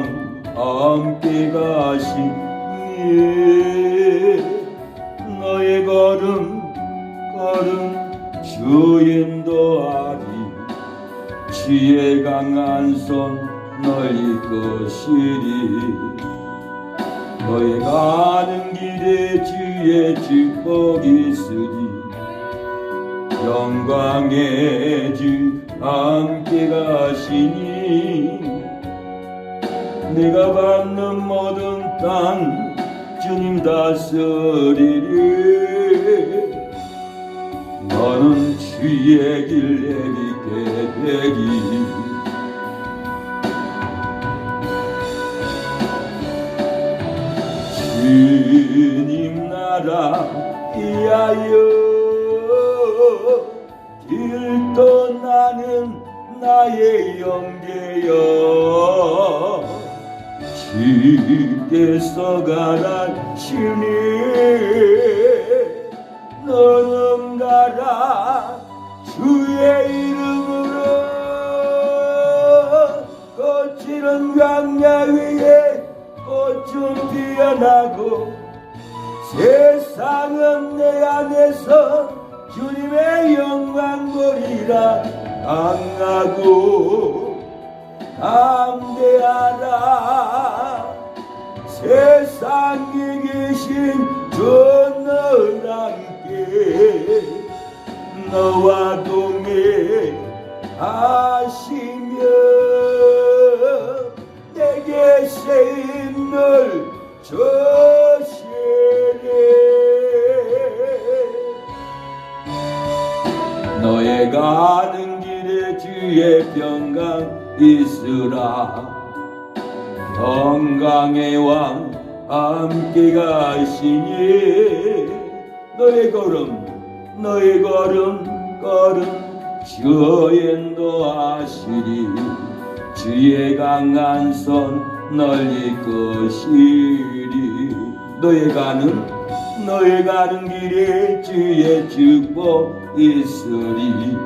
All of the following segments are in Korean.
왕 함께 가시니 너의 걸음 주 인도하리 지혜 강한 손 너희 것이리 너의 가는 길에 주의 축복이 있으리 영광의 주 함께 가시니 내가 받는 모든 땅 주님 다스리리 너는 주의 길 내딛게 되리 주님 나라 위하여 길 떠나는 나의 영계여 주께서 가라시니 너는 가라 주의 이름으로 거칠은 광야 위에 꽃은 피어나고 세상은 내 안에서 주님의 영광 보리라 강하고 담대하라 세상에 계신 주 너를 함께 너와 동행하시며 내게 세임 늘 주시리 너의 가는 길에 주의 평강 있으라 영광의 왕 함께 가시니 너의 걸음 주 인도하시리 주의 강한 손 널리 것이리 너의 가는 길에 주의 축복 있으리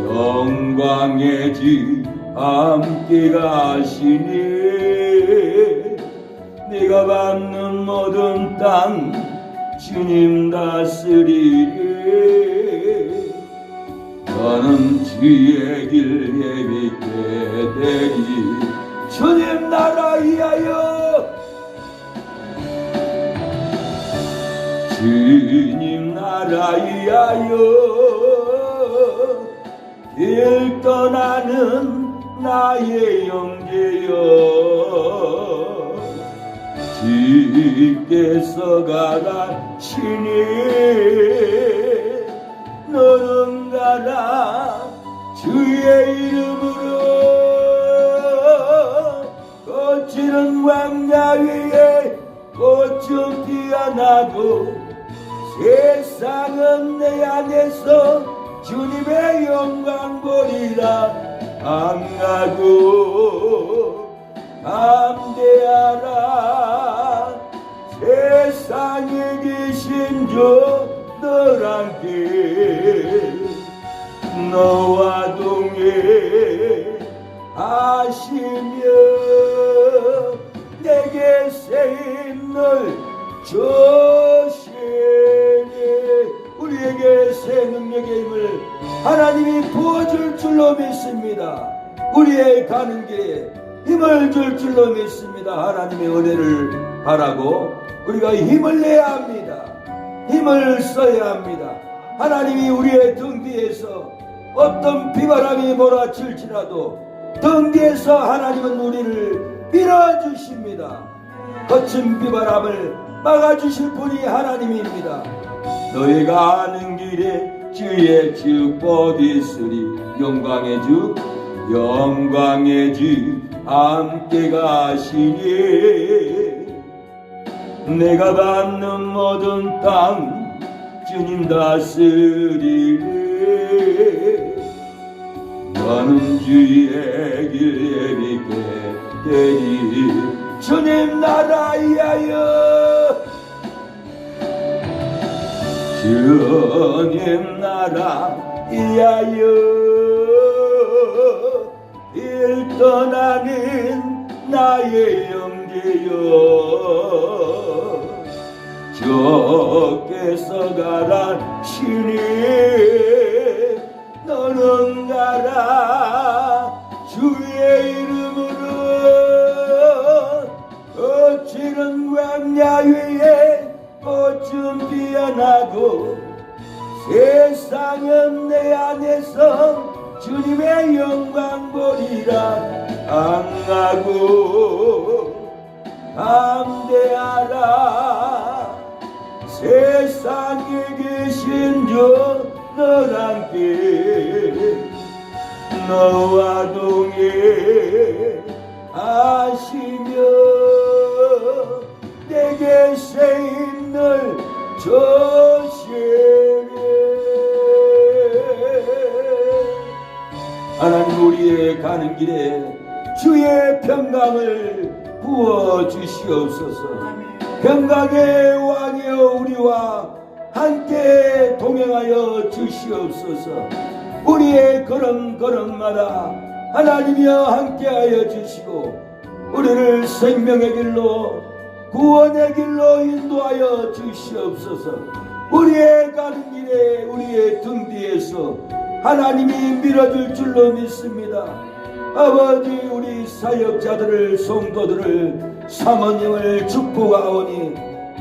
영광의 주 함께 가시니 네가 받는 모든 땅 주님 다스리리 너는 주의 길 예비게 되리 주님 나라 위하여 주님 나라 위하여 길 떠나는 나의 영계여 주께서 가라시니 너는 가라 주의 이름으로 거칠은 광야 위에 꽃은 피어나고 세상은 내 안에서 주님의 영광 보리라 강하고 담대하라 세상에 계신 주 늘 함께 너와 동행하시며 내게 세임 늘 주시니 우리에게 새 능력의 힘을 하나님이 부어줄 줄로 믿습니다. 우리의 가는 길에 힘을 줄 줄로 믿습니다. 하나님의 은혜를 바라고 우리가 힘을 내야 합니다. 힘을 써야 합니다. 하나님이 우리의 등 뒤에서 어떤 비바람이 몰아칠지라도 등 뒤에서 하나님은 우리를 밀어주십니다. 거친 비바람을 막아주실 분이 하나님입니다. 너희가 아는 길에 주의 축복이 있으리 영광의 주 함께 가시니 내가 받는 모든 땅 주님 다스리리 너는 주의 길 예비게 되리 주님 나라 위하여 주님 나라 위하여 길 떠나는 나 나의 형제여 주께서 가라 신이 너는 가라 주의 이름으로 어찌는 광야 위에 꽃은 피어나고 세상은 내 안에서 주님의 영광 보리라 강하고 담대하라 세상에 계신 주 너와 함께 너와 동행 하시며 내게 세임을 주시네. 하나님 우리의 가는 길에 주의 평강을 부어주시옵소서. 평강의 왕이여 우리와 함께 동행하여 주시옵소서. 우리의 걸음걸음마다 하나님이여 함께하여 주시고 우리를 생명의 길로 구원의 길로 인도하여 주시옵소서. 우리의 가는 길에 우리의 등 뒤에서 하나님이 밀어줄 줄로 믿습니다. 아버지 우리 사역자들을 성도들을 사모님을 축복하오니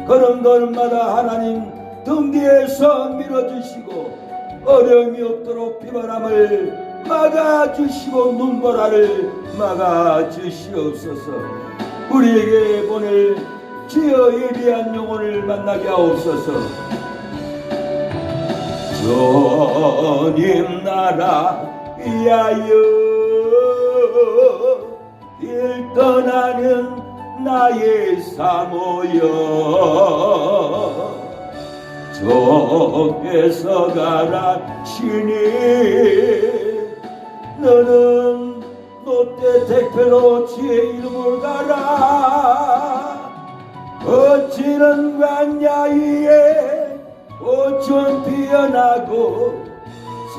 걸음걸음마다 하나님 등 뒤에서 밀어주시고 어려움이 없도록 비바람을 막아주시고 눈보라를 막아주시옵소서. 우리에게 보낼 주여 예비한 영혼을 만나게 하옵소서. 주님 나라 위하여 길 떠나는 나의 사모여 주께서 가라 신이 너는 롯데 택배로 주의 이름을 가라 어찌는 광야 위에 꽃은 피어나고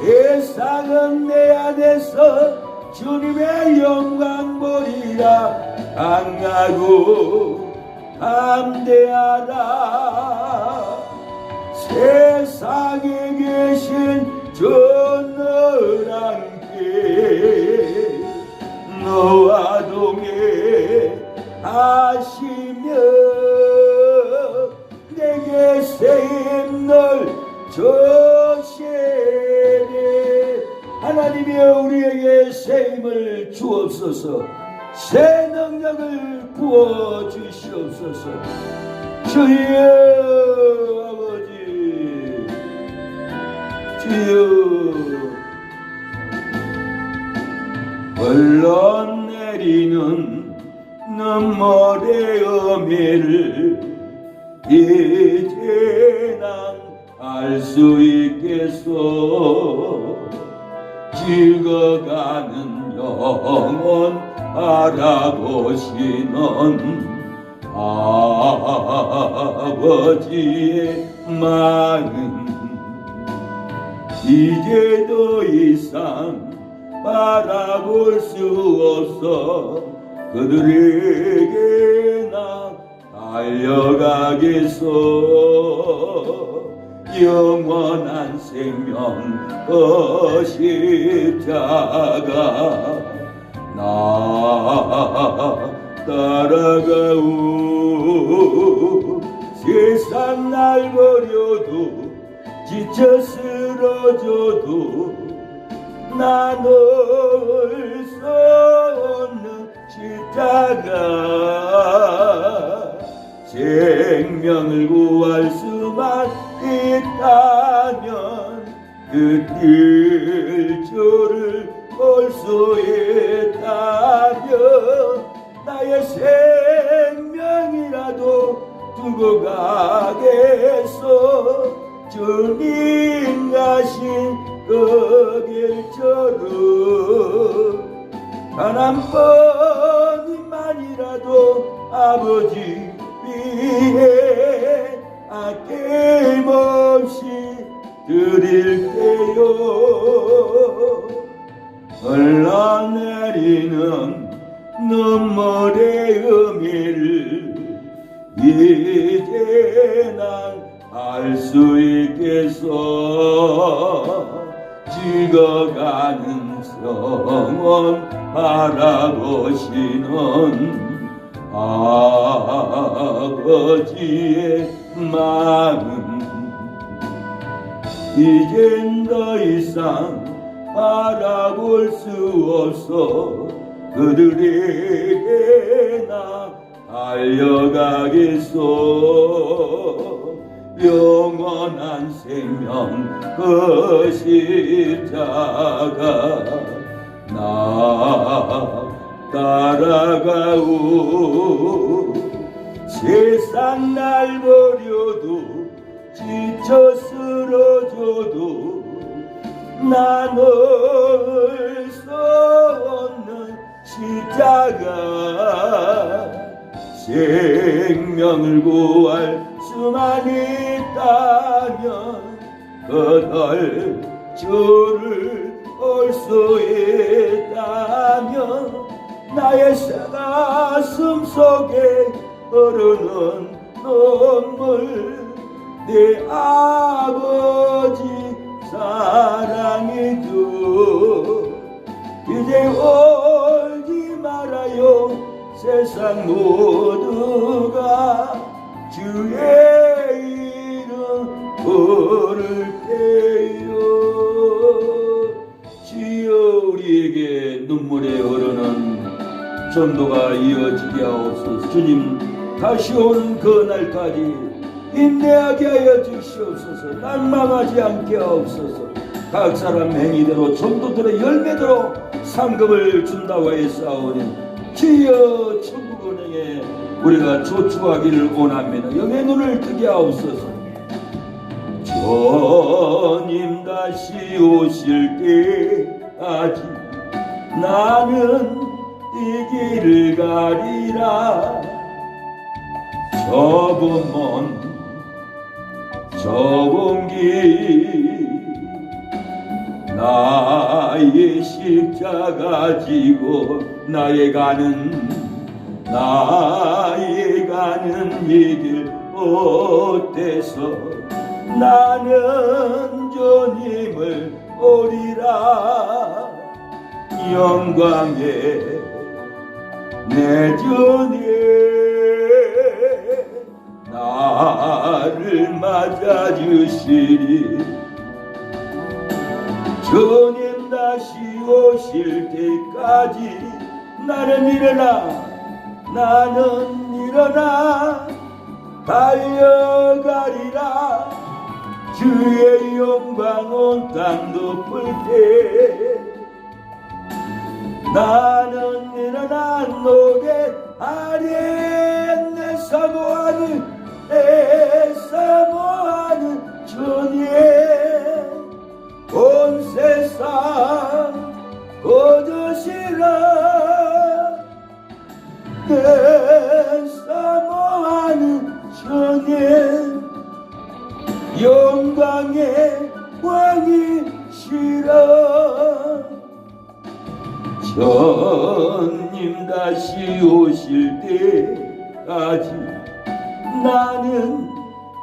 세상은 내 안에서 주님의 영광 보리라 강하고 담대하라 세상에 계신 주 너와 함께 너와 동행하시며 내게 세임을 주시네. 하나님이여 우리에게 세임을 주옵소서. 새 능력을 부어주시옵소서. 주여 아버지 주여 흘러내리는 눈물의 음해를 이제 난 알 수 있겠소. 죽어가는 영혼 알아보시는 아버지의 마음 이제 더 이상 바라볼 수 없어 그들에게 나 달려가겠소. 영원한 생명 그 십자가 나 따라가오. 세상 날 버려도 지쳐 쓰러져도 나 놓을 수 없는 십자가 생명을 구할 수만 있다면 그 길조를 볼 수 있다면 나의 생명이라도 두고 가겠소. 주님 가신 그 길조를 단 한 번만이라도 아버지 위에 아낌없이 드릴게요. 흘러내리는 눈물의 의미를 이제 난 알 수 있겠어. 죽어가는 성원 바라보시는 아버지의 마음, 이젠 더 이상 바라볼 수 없어. 그들에게 나 달려가겠소. 영원한 생명 그 십자가 나 따라가오. 세상 날 버려도 지쳐 쓰러져도 나 놓을 수 없는 십자가. 생명을 구할 수만 있다면 그날 주를 올 수 있다면 나의 가슴 속에 흐르는 눈물, 내 아버지 사랑이죠. 이제 울지 말아요. 세상 모두가 주의 이름 부를 때요. 주여, 우리에게 눈물에 흐르는 전도가 이어지게 하옵소서. 주님, 다시 오는 그날까지 인내하게 하여 주시옵소서. 난망하지 않게 하옵소서. 각 사람 행위대로 전도들의 열매대로 상급을 준다고 했사오니 주여, 천국 은행에 우리가 저축하기를 원합니다. 영의 눈을 뜨게 하옵소서. 주님 다시 오실 때까지 나는 이 길을 가리라. 좁은 길 나의 십자가 지고 나의 가는 이 길 어때서 나는 주님을 오리라. 영광에 내 주님 나를 맞아주시리. 주님 다시 오실 때까지 나는 일어나 달려가리라. 주의 영광 온 땅 덮을 때 나는 일어나 노래하리. 내 사모하는 주님, 온 세상 거두시라. 내 사모하는 주님, 영광의 왕이시라. 주님 다시 오실 때까지 나는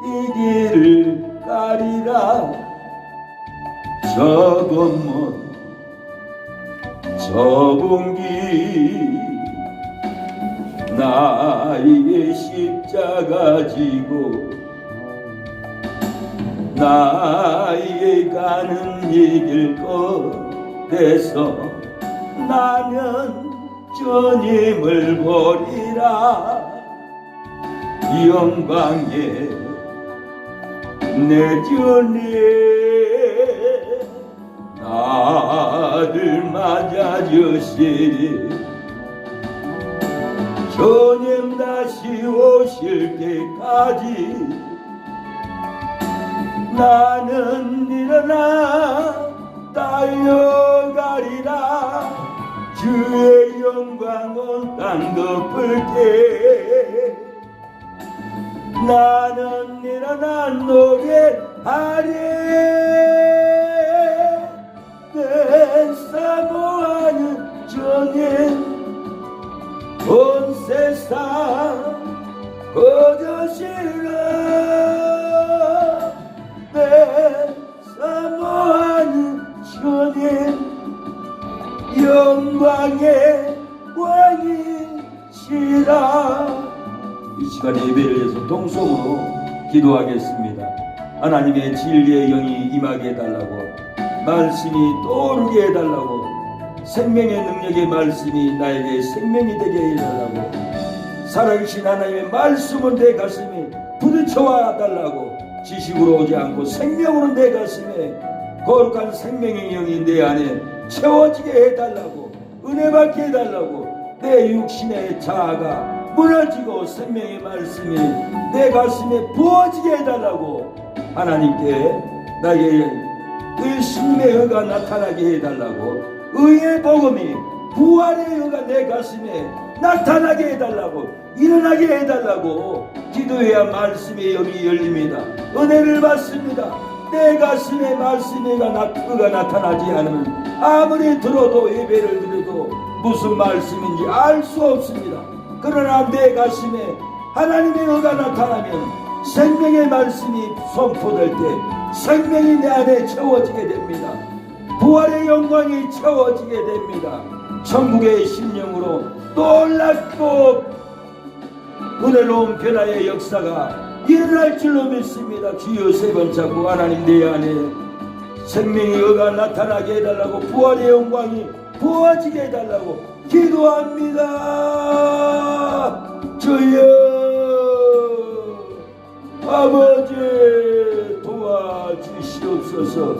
이 길을 가리라. 좁은 길 나의 십자가 지고 나의 가는 이 길 끝에서 나는 주님을 보리라. 영광에 내 주님 나를 맞아주시리. 주님 다시 오실 때까지 나는 일어나 달려가리라. 주의 영광 온 땅 덮을 때 나는 일어나 노래하리. 내 사모하는 주님, 세상 거저씨라 내 사모하는 주님 영광의 왕이시라. 이 시간 예배를 위해서 동성으로 기도하겠습니다. 하나님의 진리의 영이 임하게 해달라고, 말씀이 떠오르게 해달라고, 생명의 능력의 말씀이 나에게 생명이 되게 해달라고, 살아계신 하나님의 말씀은 내 가슴에 부딪혀와 달라고, 지식으로 오지 않고 생명으로 내 가슴에 거룩한 생명의 영이 내 안에 채워지게 해달라고, 은혜 받게 해달라고, 내 육신의 자아가 무너지고 생명의 말씀이 내 가슴에 부어지게 해달라고, 하나님께 나에게 의심의 의가 나타나게 해달라고, 의의 복음이 부활의 의가 내 가슴에 나타나게 해달라고, 일어나게 해달라고 기도해야 말씀의 영이 열립니다. 은혜를 받습니다. 내 가슴에 말씀의 의가 나타나지 않으면 아무리 들어도, 예배를 드려도 무슨 말씀인지 알 수 없습니다. 그러나 내 가슴에 하나님의 의가 나타나면, 생명의 말씀이 선포될 때 생명이 내 안에 채워지게 됩니다. 부활의 영광이 채워지게 됩니다. 천국의 심령으로 놀랍고 은혜로운 변화의 역사가 일어날 줄로 믿습니다. 주여, 세 번 잡고 하나님 내 안에 생명의 의가 나타나게 해달라고, 부활의 영광이 부어지게 해달라고 기도합니다. 주여 아버지 도와주시옵소서.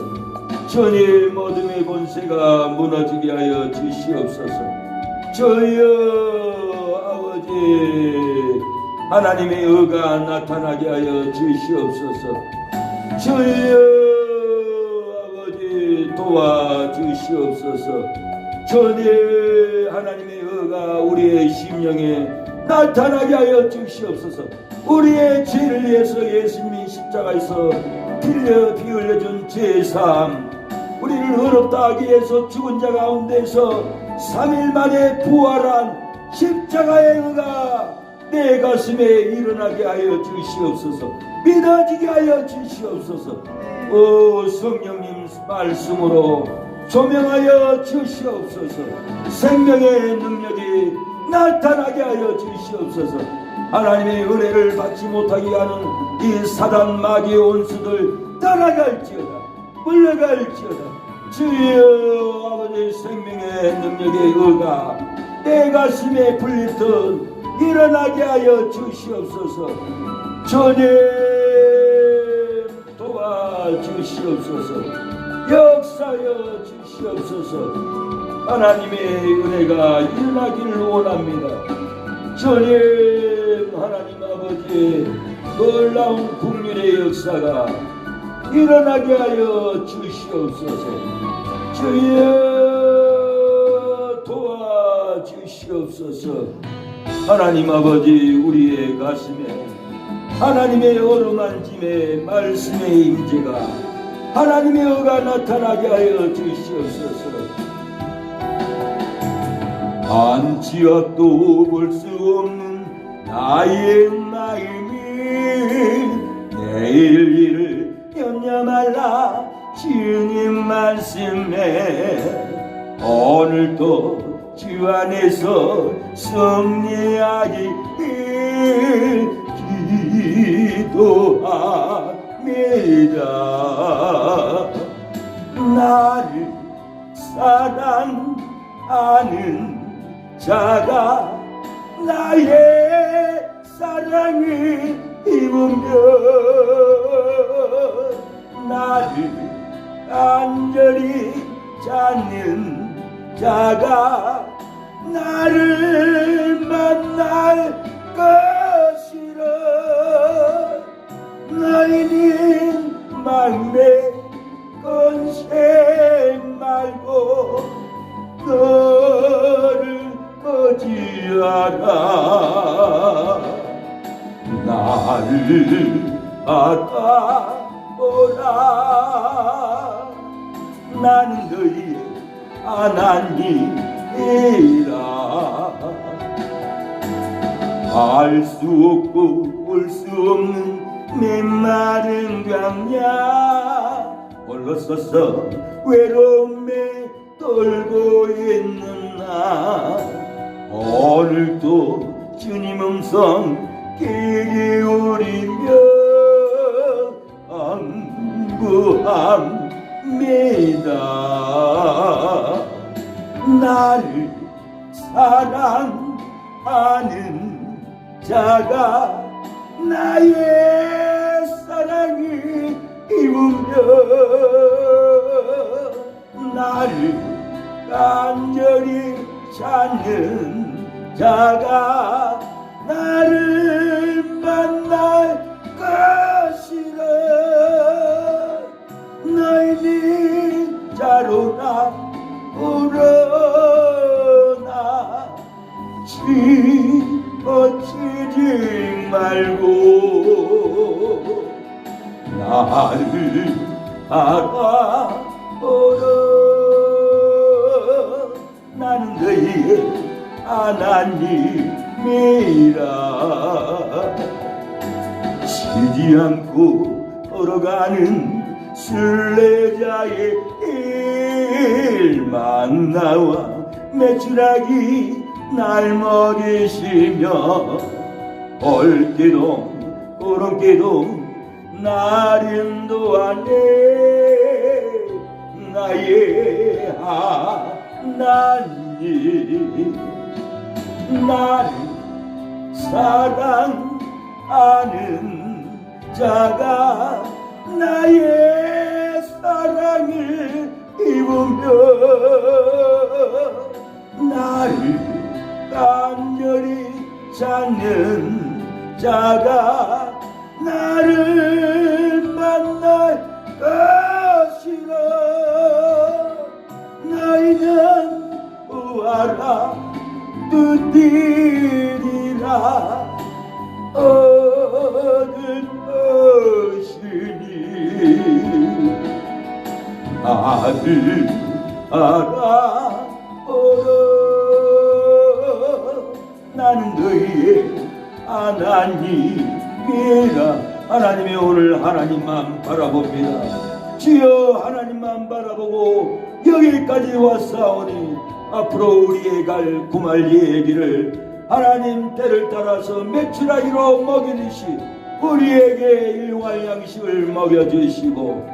주님 어둠의 권세가 무너지게 하여 주시옵소서. 주여 아버지 하나님의 의가 나타나게 하여 주시옵소서. 주여 아버지 도와주시옵소서. 주님 하나님의 의가 우리의 심령에 나타나게 하여 주시옵소서. 우리의 죄를 위해서 예수님이 십자가에서 피 흘려준 제사함, 우리를 의롭다 하기 위해서 죽은 자 가운데서 3일 만에 부활한 십자가의 의가 내 가슴에 일어나게 하여 주시옵소서. 믿어지게 하여 주시옵소서. 오 성령님 말씀으로 조명하여 주시옵소서. 생명의 능력이 나타나게 하여 주시옵소서. 하나님의 은혜를 받지 못하게 하는 이 사단 마귀의 원수들 떠나갈지어다, 물러갈지어다. 주여 아버지 생명의 능력의 의가 내 가슴에 불리듯 일어나게 하여 주시옵소서. 주님 도와주시옵소서. 역사여 주시옵소서. 하나님의 은혜가 일어나기를 원합니다. 주님 하나님 아버지 놀라운 국률의 역사가 일어나게 하여 주시옵소서. 주여 도와주시옵소서. 하나님 아버지 우리의 가슴에 하나님의 어루만짐의 말씀의 임재가, 하나님의 의가 나타나게 하여 주시옵소서. 안지약도 볼 수 없는 나의 마음이 내일 일을 염려 말라. 주님 말씀에 오늘도 주 안에서 승리하기 기도합니다. 나를 사랑하는 자가 나의 사랑을 입으며 나를 간절히 찾는 자가 나를 만날 것이라. 너희는 마음에 건세 말고 너를 거지하라. 나를 바라보라. 나는 너희의 하나님이라. 알 수 없고 올 수 없는 메마른 광야 홀로 서서 외로움에 떨고 있는 나 오늘도 주님 음성 귀 기울이며 안구합니다. 나를 사랑하는 자가 나의 사랑을 입으며 나를 간절히 찾는 자가 나를 만날 것이라. 너희는 자로나 우러나 지어치지 말고 나를 알아보라. 나는 너희의 하나님이라. 쉬지 않고 걸어가는 순례자의 일만 나와 매출하기 날 먹이시며 올기도 오른기도 날 인도하네. 나의 하나님 나를 사랑하는 자가 나의 사랑을 입으며 나를 간절히 찾는 자가 나를 만날 것이라. 너희는 알아 뜻이리라. 얻은 것이니 나를 알아보라. 나는 너희의 하나님이라. 하나님의 오늘 하나님만 바라봅니다. 주여 하나님만 바라보고 여기까지 왔사오니 앞으로 우리의 갈 구말리의 길을 하나님 때를 따라서 매출하기로 먹이듯이 우리에게 일용할 양식을 먹여주시고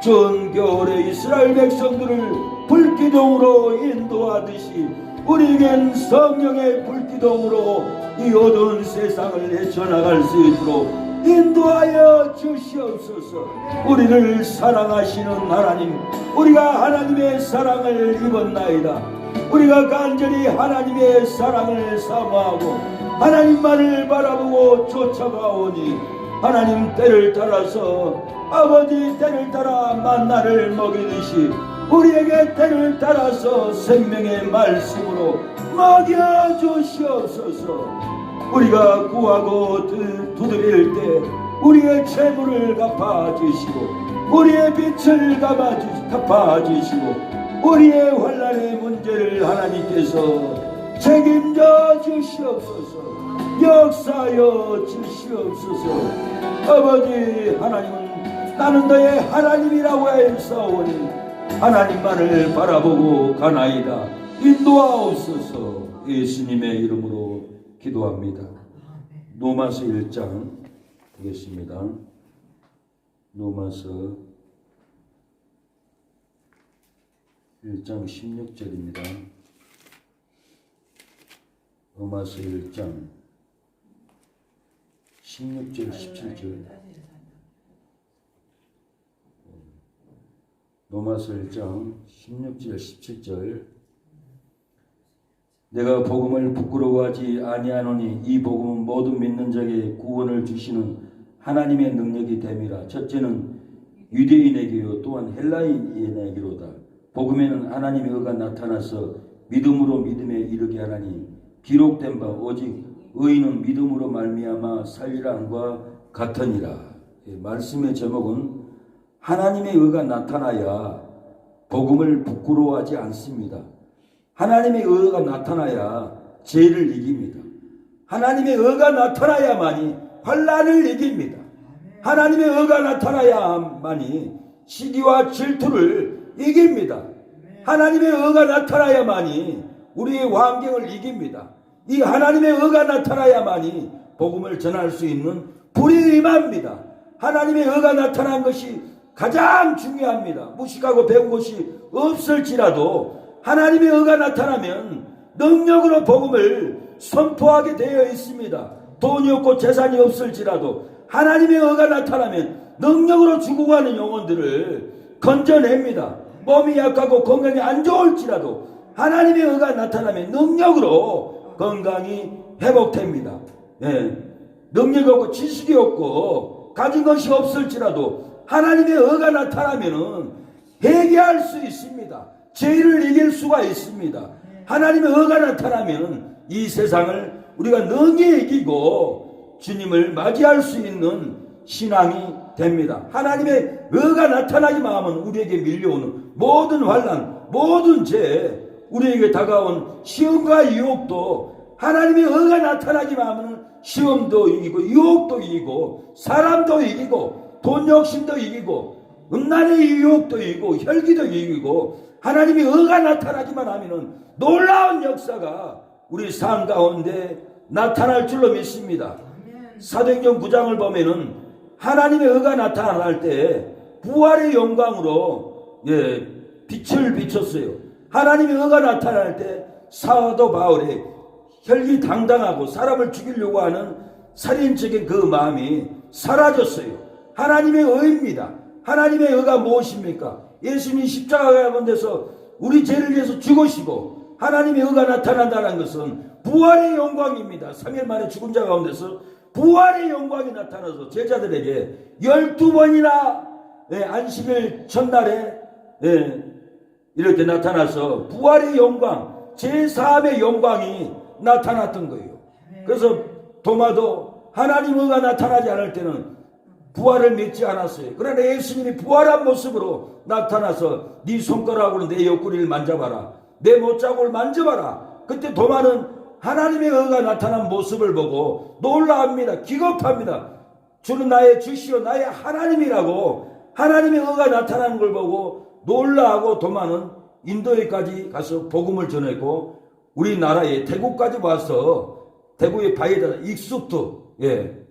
전 겨울에 이스라엘 백성들을 불기둥으로 인도하듯이 우리에겐 성령의 불기둥으로 이 어두운 세상을 헤쳐나갈 수 있도록 인도하여 주시옵소서. 우리를 사랑하시는 하나님, 우리가 하나님의 사랑을 입었나이다. 우리가 간절히 하나님의 사랑을 사모하고 하나님만을 바라보고 쫓아가오니 하나님 때를 따라서 아버지 때를 따라 만나를 먹이듯이 우리에게 때를 따라서 생명의 말씀으로 먹여주시옵소서. 우리가 구하고 두드릴 때 우리의 채무를 갚아주시고 우리의 빛을 갚아주시고 우리의 환난의 문제를 하나님께서 책임져 주시옵소서. 역사여 주시옵소서. 아버지 하나님은 나는 너의 하나님이라고 하였사오니 하나님만을 바라보고 가나이다. 인도하옵소서. 예수님의 이름으로 기도합니다. 로마서 1장 보겠습니다. 로마서 1장 16절입니다. 로마서 1장 16절 17절. 로마서 1장 16절 17절. 내가 복음을 부끄러워하지 아니하노니 이 복음은 모든 믿는 자에게 구원을 주시는 하나님의 능력이 됨이라. 첫째는 유대인에게요 또한 헬라인에게로다. 복음에는 하나님의 의가 나타나서 믿음으로 믿음에 이르게 하나니 기록된 바 오직 의인은 믿음으로 말미암아 살리라 함과 같으니라. 말씀의 제목은 하나님의 의가 나타나야 복음을 부끄러워하지 않습니다. 하나님의 의가 나타나야 죄를 이깁니다. 하나님의 의가 나타나야만이 환난을 이깁니다. 하나님의 의가 나타나야만이 시기와 질투를 이깁니다. 하나님의 의가 나타나야만이 우리의 환경을 이깁니다. 이 하나님의 의가 나타나야만이 복음을 전할 수 있는 불이 임합니다. 하나님의 의가 나타난 것이 가장 중요합니다. 무식하고 배운 것이 없을지라도 하나님의 의가 나타나면 능력으로 복음을 선포하게 되어 있습니다. 돈이 없고 재산이 없을지라도 하나님의 의가 나타나면 능력으로 죽어가는 영혼들을 건져냅니다. 몸이 약하고 건강이 안 좋을지라도 하나님의 의가 나타나면 능력으로 건강이 회복됩니다. 예. 능력이 없고 지식이 없고 가진 것이 없을지라도 하나님의 의가 나타나면 회개할 수 있습니다. 죄를 이길 수가 있습니다. 하나님의 의가 나타나면 이 세상을 우리가 능히 이기고 주님을 맞이할 수 있는 신앙이 됩니다. 하나님의 의가 나타나기만 하면 우리에게 밀려오는 모든 환난, 모든 죄, 우리에게 다가온 시험과 유혹도 하나님의 의가 나타나기만 하면 시험도 이기고 유혹도 이기고 사람도 이기고 돈 욕심도 이기고 음란의 유혹도 이기고 혈기도 이기고 하나님의 의가 나타나기만 하면 놀라운 역사가 우리 삶 가운데 나타날 줄로 믿습니다. 사도행전 9장을 보면은 하나님의 의가 나타날 때 부활의 영광으로 빛을 비췄어요. 하나님의 의가 나타날 때 사도 바울의 혈기당당하고 사람을 죽이려고 하는 살인적인 그 마음이 사라졌어요. 하나님의 의입니다. 하나님의 의가 무엇입니까? 예수님이 십자가에 본 데서 우리 죄를 위해서 죽으시고 하나님의 의가 나타난다는 것은 부활의 영광입니다. 3일 만에 죽은 자 가운데서 부활의 영광이 나타나서 제자들에게 12번이나 안식일 첫날에 이렇게 나타나서 부활의 영광, 제3의 영광이 나타났던 거예요. 그래서 도마도 하나님 의가 나타나지 않을 때는 부활을 믿지 않았어요. 그러나 예수님이 부활한 모습으로 나타나서 네 손가락으로 내 옆구리를 만져봐라, 내 못자국을 만져봐라. 그때 도마는 하나님의 의가 나타난 모습을 보고 놀라합니다. 기겁합니다. 주는 나의 주시오 나의 하나님이라고 하나님의 의가 나타나는 걸 보고 놀라하고 도마는 인도에까지 가서 복음을 전했고 우리나라에 대구까지 와서 대구의 바에다 익숙도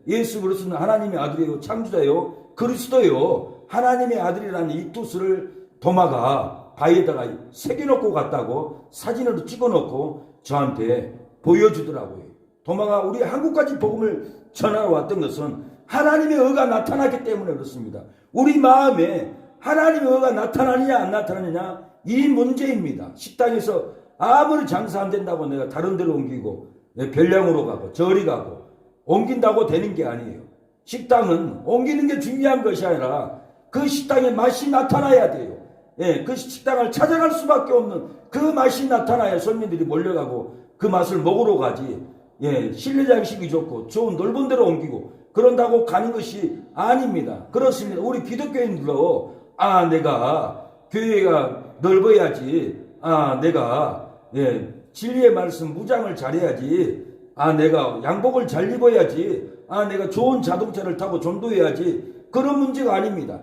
예수 그리스도는 하나님의 아들이요 창조자요 그리스도요 하나님의 아들이라는 이 뜻을 도마가 바에다가 새겨놓고 갔다고 사진으로 찍어놓고 저한테 보여주더라고요. 도마가 우리 한국까지 복음을 전하러 왔던 것은 하나님의 의가 나타났기 때문에 그렇습니다. 우리 마음에 하나님의 의가 나타나느냐 안 나타나느냐 이 문제입니다. 식당에서 아무리 장사 안 된다고 내가 다른 데로 옮기고 별량으로 가고 저리 가고 옮긴다고 되는 게 아니에요. 식당은 옮기는 게 중요한 것이 아니라 그 식당의 맛이 나타나야 돼요. 그 식당을 찾아갈 수밖에 없는 그 맛이 나타나야 손님들이 몰려가고 그 맛을 먹으러 가지. 실내 장식이 좋고 좋은 넓은 데로 옮기고 그런다고 가는 것이 아닙니다. 그렇습니다. 우리 기독교인들도 내가 교회가 넓어야지. 내가 진리의 말씀 무장을 잘해야지. 내가 양복을 잘 입어야지. 내가 좋은 자동차를 타고 전도해야지. 그런 문제가 아닙니다.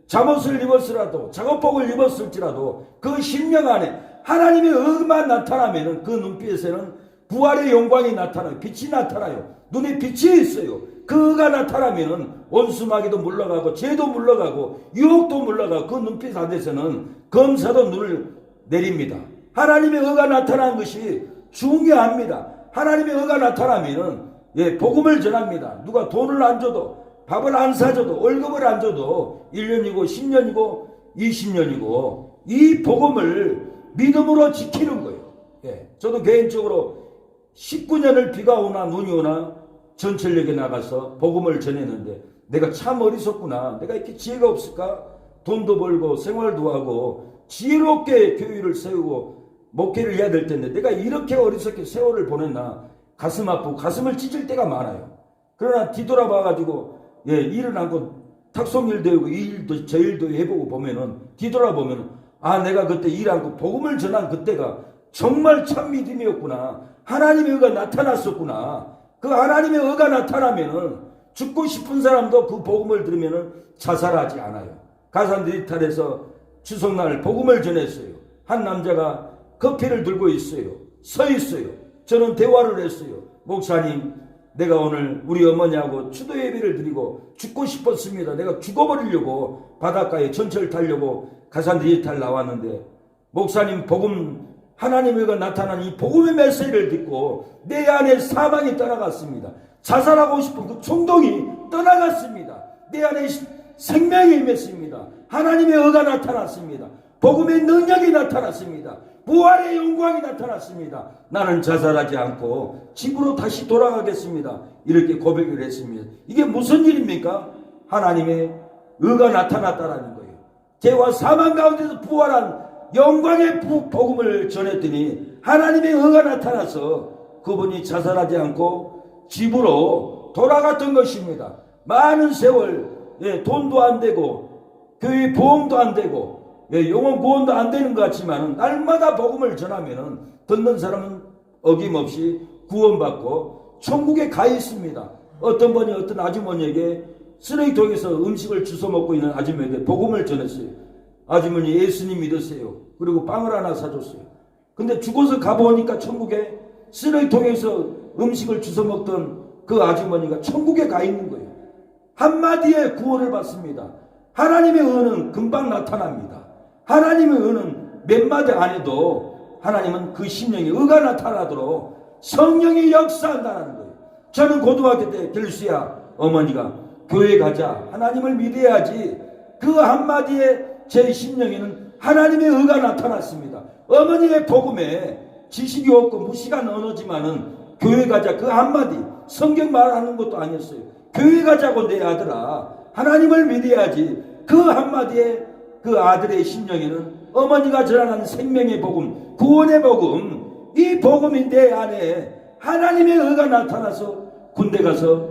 잠옷을 입었으라도 작업복을 입었을지라도 그 심령 안에 하나님의 의만 나타나면 그 눈빛에는 부활의 영광이 나타나요. 빛이 나타나요. 눈에 빛이 있어요. 그 의가 나타나면 원수마귀도 물러가고 죄도 물러가고 유혹도 물러가고 그 눈빛 안에서는 검사도 눈을 내립니다. 하나님의 의가 나타나는 것이 중요합니다. 하나님의 의가 나타나면 복음을 전합니다. 누가 돈을 안 줘도 밥을 안 사줘도 월급을 안 줘도 1년이고 10년이고 20년이고 이 복음을 믿음으로 지키는 거예요. 저도 개인적으로 19년을 비가 오나 눈이 오나 전철역에 나가서 복음을 전했는데 내가 참 어리석구나. 내가 이렇게 지혜가 없을까? 돈도 벌고 생활도 하고 지혜롭게 교회를 세우고 목회를 해야 될 텐데 내가 이렇게 어리석게 세월을 보냈나 가슴 아프고 가슴을 찢을 때가 많아요. 그러나 뒤돌아봐가지고 일을 하고 탁송일도 하고 이 일도 저 일도 해보고 보면은 뒤돌아보면은 내가 그때 일하고 복음을 전한 그때가 정말 참 믿음이었구나. 하나님의 의가 나타났었구나. 그 하나님의 의가 나타나면은 죽고 싶은 사람도 그 복음을 들으면은 자살하지 않아요. 가산드 이탈에서 추석날 복음을 전했어요. 한 남자가 커피를 들고 있어요. 서 있어요. 저는 대화를 했어요. 목사님, 내가 오늘 우리 어머니하고 추도 예배를 드리고 죽고 싶었습니다. 내가 죽어버리려고 바닷가에 전철 타려고 가산드 이탈 나왔는데 목사님 복음 하나님의 의가 나타난 이 복음의 메시지를 듣고 내 안에 사망이 떠나갔습니다. 자살하고 싶은 그衝動이 떠나갔습니다. 내 안에 생명이 임했습니다. 하나님의 의가 나타났습니다. 복음의 능력이 나타났습니다. 부활의 영광이 나타났습니다. 나는 자살하지 않고 집으로 다시 돌아가겠습니다. 이렇게 고백을 했습니다. 이게 무슨 일입니까? 하나님의 의가 나타났다라는 거예요. 죄와 사망 가운데서 부활한 영광의 복음을 전했더니 하나님의 의가 나타나서 그분이 자살하지 않고 집으로 돌아갔던 것입니다. 많은 세월 돈도 안 되고 교회 보험도 안 되고 영혼 구원도 안 되는 것 같지만 날마다 복음을 전하면 듣는 사람은 어김없이 구원받고 천국에 가 있습니다. 어떤 분이 어떤 아주머니에게 쓰레기통에서 음식을 주워 먹고 있는 아주머니에게 복음을 전했어요. 아주머니 예수님 믿으세요. 그리고 빵을 하나 사줬어요. 근데 죽어서 가보니까 천국에 쓰레기통에서 음식을 주워 먹던 그 아주머니가 천국에 가 있는 거예요. 한마디에 구원을 받습니다. 하나님의 은은 금방 나타납니다. 하나님의 은은 몇 마디 안 해도 하나님은 그 심령에 의가 나타나도록 성령이 역사한다는 거예요. 저는 고등학교 때 결수야 어머니가 교회 가자 하나님을 믿어야지 그 한마디에 제 심령에는 하나님의 의가 나타났습니다. 어머니의 복음에 지식이 없고 무식한 언어지만은 교회 가자 그 한마디 성경 말하는 것도 아니었어요. 교회 가자고 내 아들아 하나님을 믿어야지 그 한마디에 그 아들의 심령에는 어머니가 전하는 생명의 복음 구원의 복음 이 복음이 내 안에 하나님의 의가 나타나서 군대 가서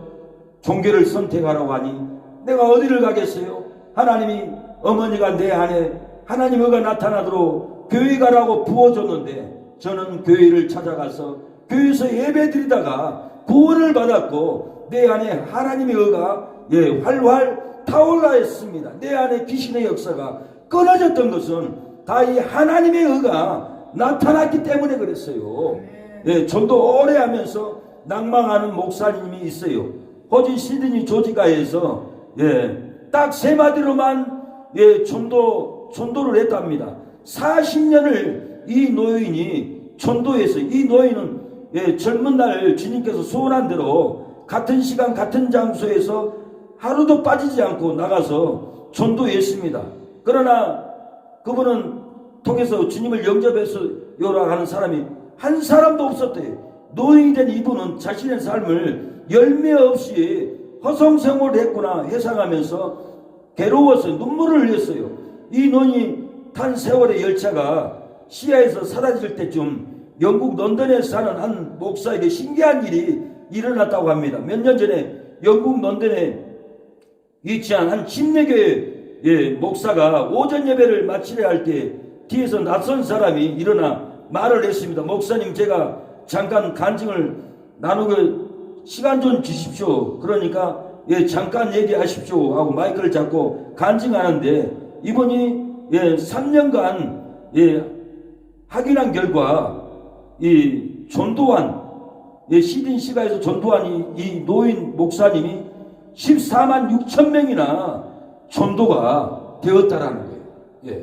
종교를 선택하라고 하니 내가 어디를 가겠어요? 하나님이 어머니가 내 안에 하나님의 의가 나타나도록 교회 가라고 부어줬는데 저는 교회를 찾아가서 교회에서 예배 드리다가 구원을 받았고 내 안에 하나님의 의가 활활 타올라 했습니다. 내 안에 귀신의 역사가 끊어졌던 것은 다 이 하나님의 의가 나타났기 때문에 그랬어요. 전도 오래 하면서 낭망하는 목사님이 있어요. 호주 시드니 조지가에서 딱 세 마디로만 전도를 했답니다. 40년을 이 노인이 전도해서 이 노인은 젊은 날 주님께서 소원한 대로 같은 시간 같은 장소에서 하루도 빠지지 않고 나가서 전도했습니다. 그러나 그분은 통해서 주님을 영접해서 요락하는 사람이 한 사람도 없었대요. 노인이 된 이분은 자신의 삶을 열매 없이 허송세월을 했구나 회상하면서 괴로워서 눈물을 흘렸어요. 이 노인이 탄 세월의 열차가 시야에서 사라질 때쯤 영국 런던에 사는 한 목사에게 신기한 일이 일어났다고 합니다. 몇 년 전에 영국 런던에 위치한 한 침례교회 목사가 오전 예배를 마치려 할 때 뒤에서 낯선 사람이 일어나 말을 했습니다. 목사님 제가 잠깐 간증을 나누고 시간 좀 주십시오. 그러니까 잠깐 얘기하십시오 하고 마이크를 잡고 간증하는데 이분이 3년간 확인한 결과 이 전도한 시드니 시가에서 전도한 이 노인 목사님이 14만 6천 명이나 전도가 되었다라는 거예요.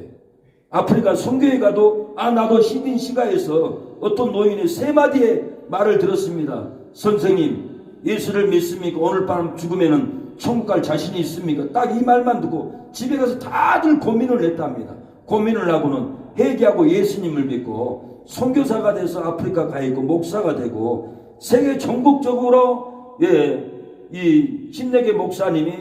아프리카 선교에 가도 나도 시드니 시가에서 어떤 노인의 세 마디의 말을 들었습니다. 선생님 예수를 믿습니까? 오늘 밤 죽으면은 천국 갈 자신이 있습니까? 딱 이 말만 듣고 집에 가서 다들 고민을 했답니다. 고민을 하고는 회개하고 예수님을 믿고 선교사가 돼서 아프리카 가 있고 목사가 되고 세계 전국적으로 이 신내계 목사님이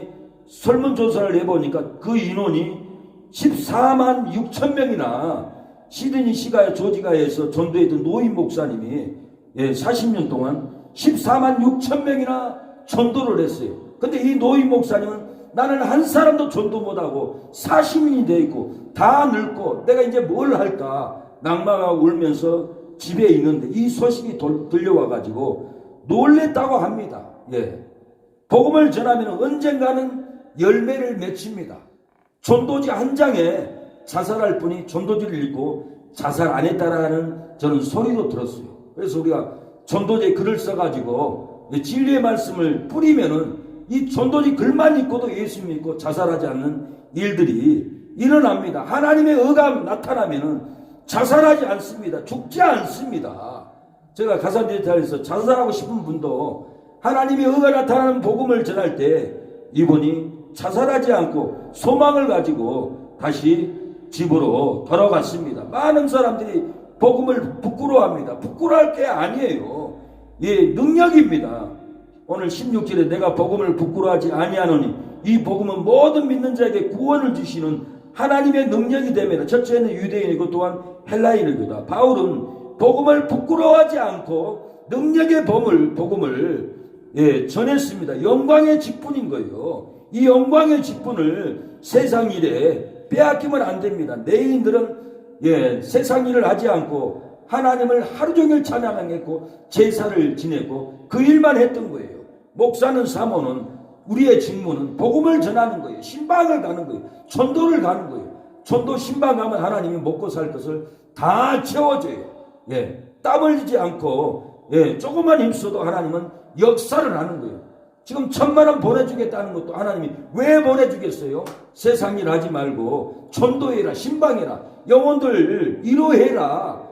설문조사를 해보니까 그 인원이 14만 6천 명이나 시드니 시가 조지가에서 전도했던 노인 목사님이 40년 동안 14만 6천 명이나 전도를 했어요. 근데 이 노인 목사님은 나는 한 사람도 전도 못하고 40년이 돼 있고 다 늙고 내가 이제 뭘 할까 낭망하고 울면서 집에 있는데 이 소식이 들려와가지고 놀랬다고 합니다. 예. 복음을 전하면 언젠가는 열매를 맺힙니다. 전도지 한 장에 자살할 분이 전도지를 읽고 자살 안 했다라는 저는 소리도 들었어요. 그래서 우리가 전도지에 글을 써가지고 진리의 말씀을 뿌리면은 이 전도지 글만 읽고도 예수 믿고 자살하지 않는 일들이 일어납니다. 하나님의 의가 나타나면은 자살하지 않습니다. 죽지 않습니다. 제가 가산대타에서 자살하고 싶은 분도 하나님의 의가 나타나는 복음을 전할 때 이분이 자살하지 않고 소망을 가지고 다시 집으로 돌아갔습니다. 많은 사람들이 복음을 부끄러워합니다. 부끄러워할 게 아니에요. 예, 능력입니다. 오늘 16절에 내가 복음을 부끄러워하지 아니하노니 이 복음은 모든 믿는 자에게 구원을 주시는 하나님의 능력이 되면 첫째는 유대인이고 또한 헬라인이다. 바울은 복음을 부끄러워하지 않고 능력의 복음을 전했습니다. 영광의 직분인 거예요. 이 영광의 직분을 세상 일에 빼앗기면 안 됩니다. 내인들은 세상 일을 하지 않고 하나님을 하루 종일 찬양했고 제사를 지냈고 그 일만 했던 거예요. 목사는 사모는 우리의 직무는 복음을 전하는 거예요. 신방을 가는 거예요. 전도를 가는 거예요. 전도 신방 가면 하나님이 먹고 살 것을 다 채워줘요. 땀 흘리지 않고 조금만 힘써도 하나님은 역사를 하는 거예요. 지금 1,000,000원 보내주겠다는 것도 하나님이 왜 보내주겠어요? 세상 일 하지 말고 전도해라, 신방해라, 영혼들 위로해라.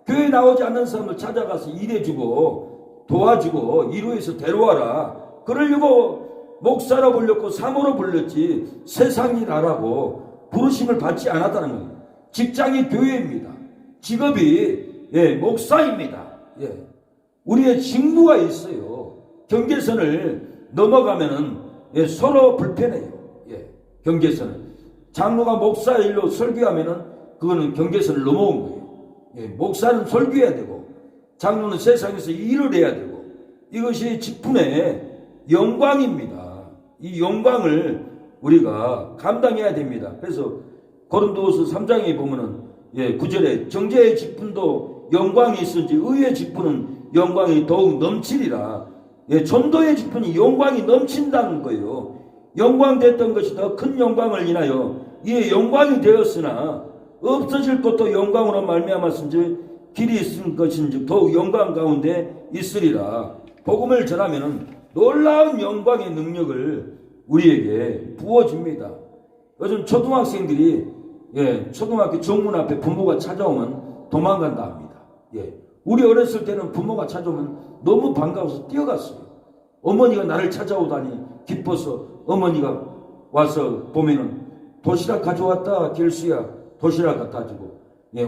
교회 나오지 않는 사람을 찾아가서 일해주고 도와주고 위로해서 데려와라. 그러려고 목사로 불렸고 사모로 불렸지 세상 일 하라고 부르심을 받지 않았다는 거예요. 직장이 교회입니다. 직업이 목사입니다. 우리의 직무가 있어요. 경계선을 넘어가면은 서로 불편해요. 경계선을 장로가 목사 일로 설교하면은 그거는 경계선을 넘어온 거예요. 목사는 설교해야 되고 장로는 세상에서 일을 해야 되고 이것이 직분의 영광입니다. 이 영광을 우리가 감당해야 됩니다. 그래서 고린도후서 3장에 보면은 9절에 정죄의 직분도 영광이 있은지 의의 직분은 영광이 더욱 넘치리라. 전도의 직분이 영광이 넘친다는 거예요. 영광됐던 것이 더 큰 영광을 인하여 이에 영광이 되었으나 없어질 것도 영광으로 말미암았은지 길이 있은 것인지 더욱 영광 가운데 있으리라. 복음을 전하면은 놀라운 영광의 능력을 우리에게 부어줍니다. 요즘 초등학생들이 초등학교 정문 앞에 부모가 찾아오면 도망간다 합니다. 우리 어렸을 때는 부모가 찾아오면 너무 반가워서 뛰어갔어요. 어머니가 나를 찾아오다니 기뻐서 어머니가 와서 보면은 도시락 가져왔다 길수야 도시락 갖다 주고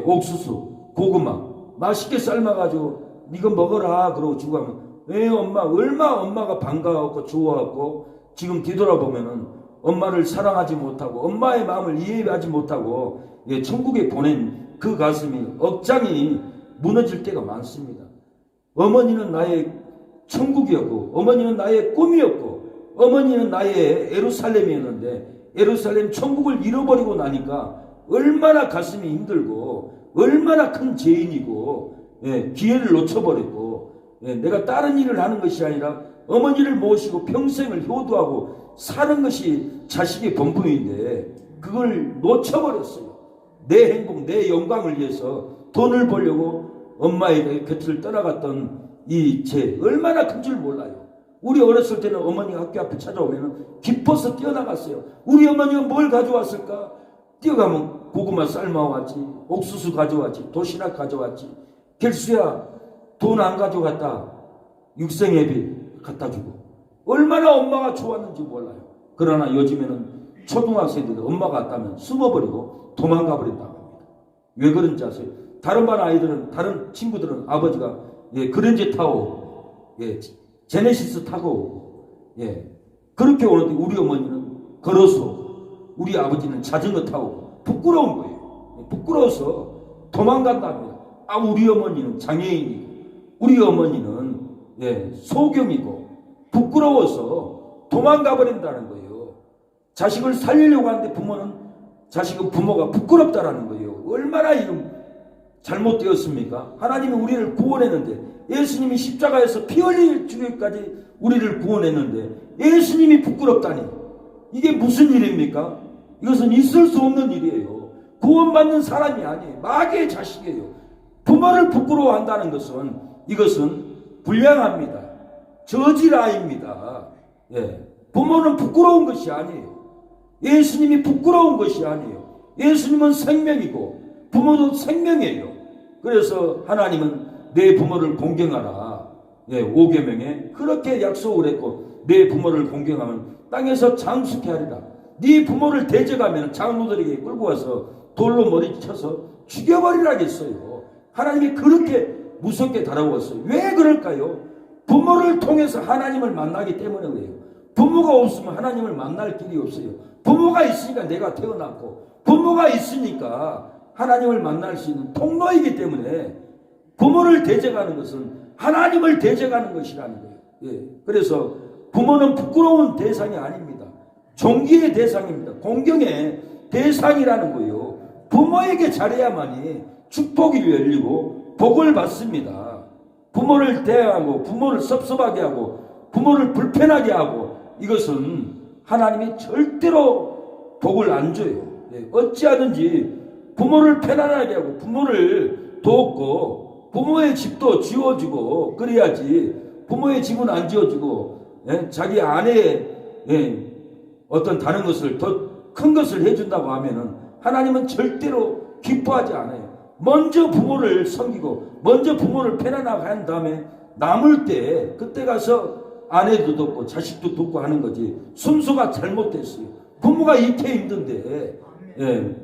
옥수수 고구마 맛있게 삶아가지고 이거 먹어라 그러고 주고 하면 엄마 엄마가 반가웠고 좋아하고 지금 뒤돌아보면은 엄마를 사랑하지 못하고 엄마의 마음을 이해하지 못하고 천국에 보낸 그 가슴이 억장이 무너질 때가 많습니다. 어머니는 나의 천국이었고 어머니는 나의 꿈이었고 어머니는 나의 예루살렘이었는데 예루살렘 천국을 잃어버리고 나니까 얼마나 가슴이 힘들고 얼마나 큰 죄인이고 기회를 놓쳐버렸고 내가 다른 일을 하는 것이 아니라 어머니를 모시고 평생을 효도하고 사는 것이 자식의 본분인데 그걸 놓쳐버렸어요. 내 행복, 내 영광을 위해서 돈을 벌려고 엄마의 곁을 떠나갔던 이 죄 얼마나 큰 줄 몰라요. 우리 어렸을 때는 어머니가 학교 앞에 찾아오면 기뻐서 뛰어나갔어요. 우리 어머니가 뭘 가져왔을까? 뛰어가면 고구마 삶아왔지, 옥수수 가져왔지, 도시락 가져왔지. 결수야 돈 안 가져갔다. 육생예비 갖다 주고. 얼마나 엄마가 좋았는지 몰라요. 그러나 요즘에는 초등학생들이 엄마가 왔다면 숨어버리고 도망가 버린다고 합니다. 왜 그런지 아세요? 다른 반 아이들은, 다른 친구들은 아버지가 그랜저 타고 제네시스 타고 그렇게 오는데 우리 어머니는 걸어서 우리 아버지는 자전거 타고 부끄러운 거예요. 부끄러워서 도망간답니다. 우리 어머니는 장애인이고 우리 어머니는 소경이고 부끄러워서 도망가 버린다는 거예요. 자식을 살리려고 하는데 부모가 부끄럽다라는 거예요. 얼마나 잘못되었습니까? 하나님이 우리를 구원했는데, 예수님이 십자가에서 피 흘릴 죽기까지 우리를 구원했는데 예수님이 부끄럽다니, 이게 무슨 일입니까? 이것은 있을 수 없는 일이에요. 구원받는 사람이 아니에요. 마귀의 자식이에요. 부모를 부끄러워한다는 것은, 이것은 불량합니다. 저질아입니다. 예. 부모는 부끄러운 것이 아니에요. 예수님이 부끄러운 것이 아니에요. 예수님은 생명이고 부모도 생명이에요. 그래서 하나님은 내 부모를 공경하라. 예, 5계명에 그렇게 약속을 했고, 내 부모를 공경하면 땅에서 장수케 하리라. 네 부모를 대적하면 장로들에게 끌고 와서 돌로 머리 쳐서 죽여버리라 했어요. 하나님이 그렇게 무섭게 다뤄왔어요. 왜 그럴까요? 부모를 통해서 하나님을 만나기 때문에 그래요. 부모가 없으면 하나님을 만날 길이 없어요. 부모가 있으니까 내가 태어났고, 부모가 있으니까 하나님을 만날 수 있는 통로이기 때문에 부모를 대적하는 것은 하나님을 대적하는 것이라는 거예요. 예. 그래서 부모는 부끄러운 대상이 아닙니다. 존귀의 대상입니다. 공경의 대상이라는 거예요. 부모에게 잘해야만이 축복이 열리고 복을 받습니다. 부모를 대하고, 부모를 섭섭하게 하고, 부모를 불편하게 하고, 이것은 하나님이 절대로 복을 안 줘요. 예. 어찌하든지 부모를 편안하게 하고, 부모를 돕고, 부모의 집도 지어주고 그래야지. 부모의 집은 안 지어주고, 예? 자기 아내의, 예, 어떤 다른 것을, 더 큰 것을 해준다고 하면은 하나님은 절대로 기뻐하지 않아요. 먼저 부모를 섬기고 먼저 부모를 편안하게 한 다음에 남을 때 그때 가서 아내도 돕고 자식도 돕고 하는 거지. 순서가 잘못됐어요. 부모가 이렇게 힘든데, 예,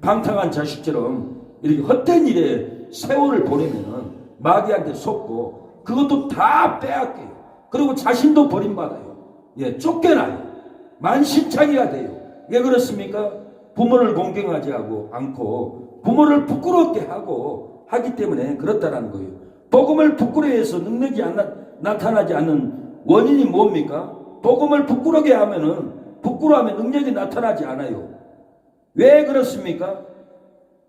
방탕한 자식처럼 이렇게 헛된 일에 세월을 보내면은 마귀한테 속고 그것도 다 빼앗겨요. 그리고 자신도 버림받아요. 예, 쫓겨나요. 만신창이가 돼요. 왜 그렇습니까? 부모를 공경하지 않고 부모를 부끄럽게 하기 때문에 그렇다는 거예요. 복음을 부끄러워해서 능력이 나타나지 않는 원인이 뭡니까? 복음을 부끄러워하면 능력이 나타나지 않아요. 왜 그렇습니까?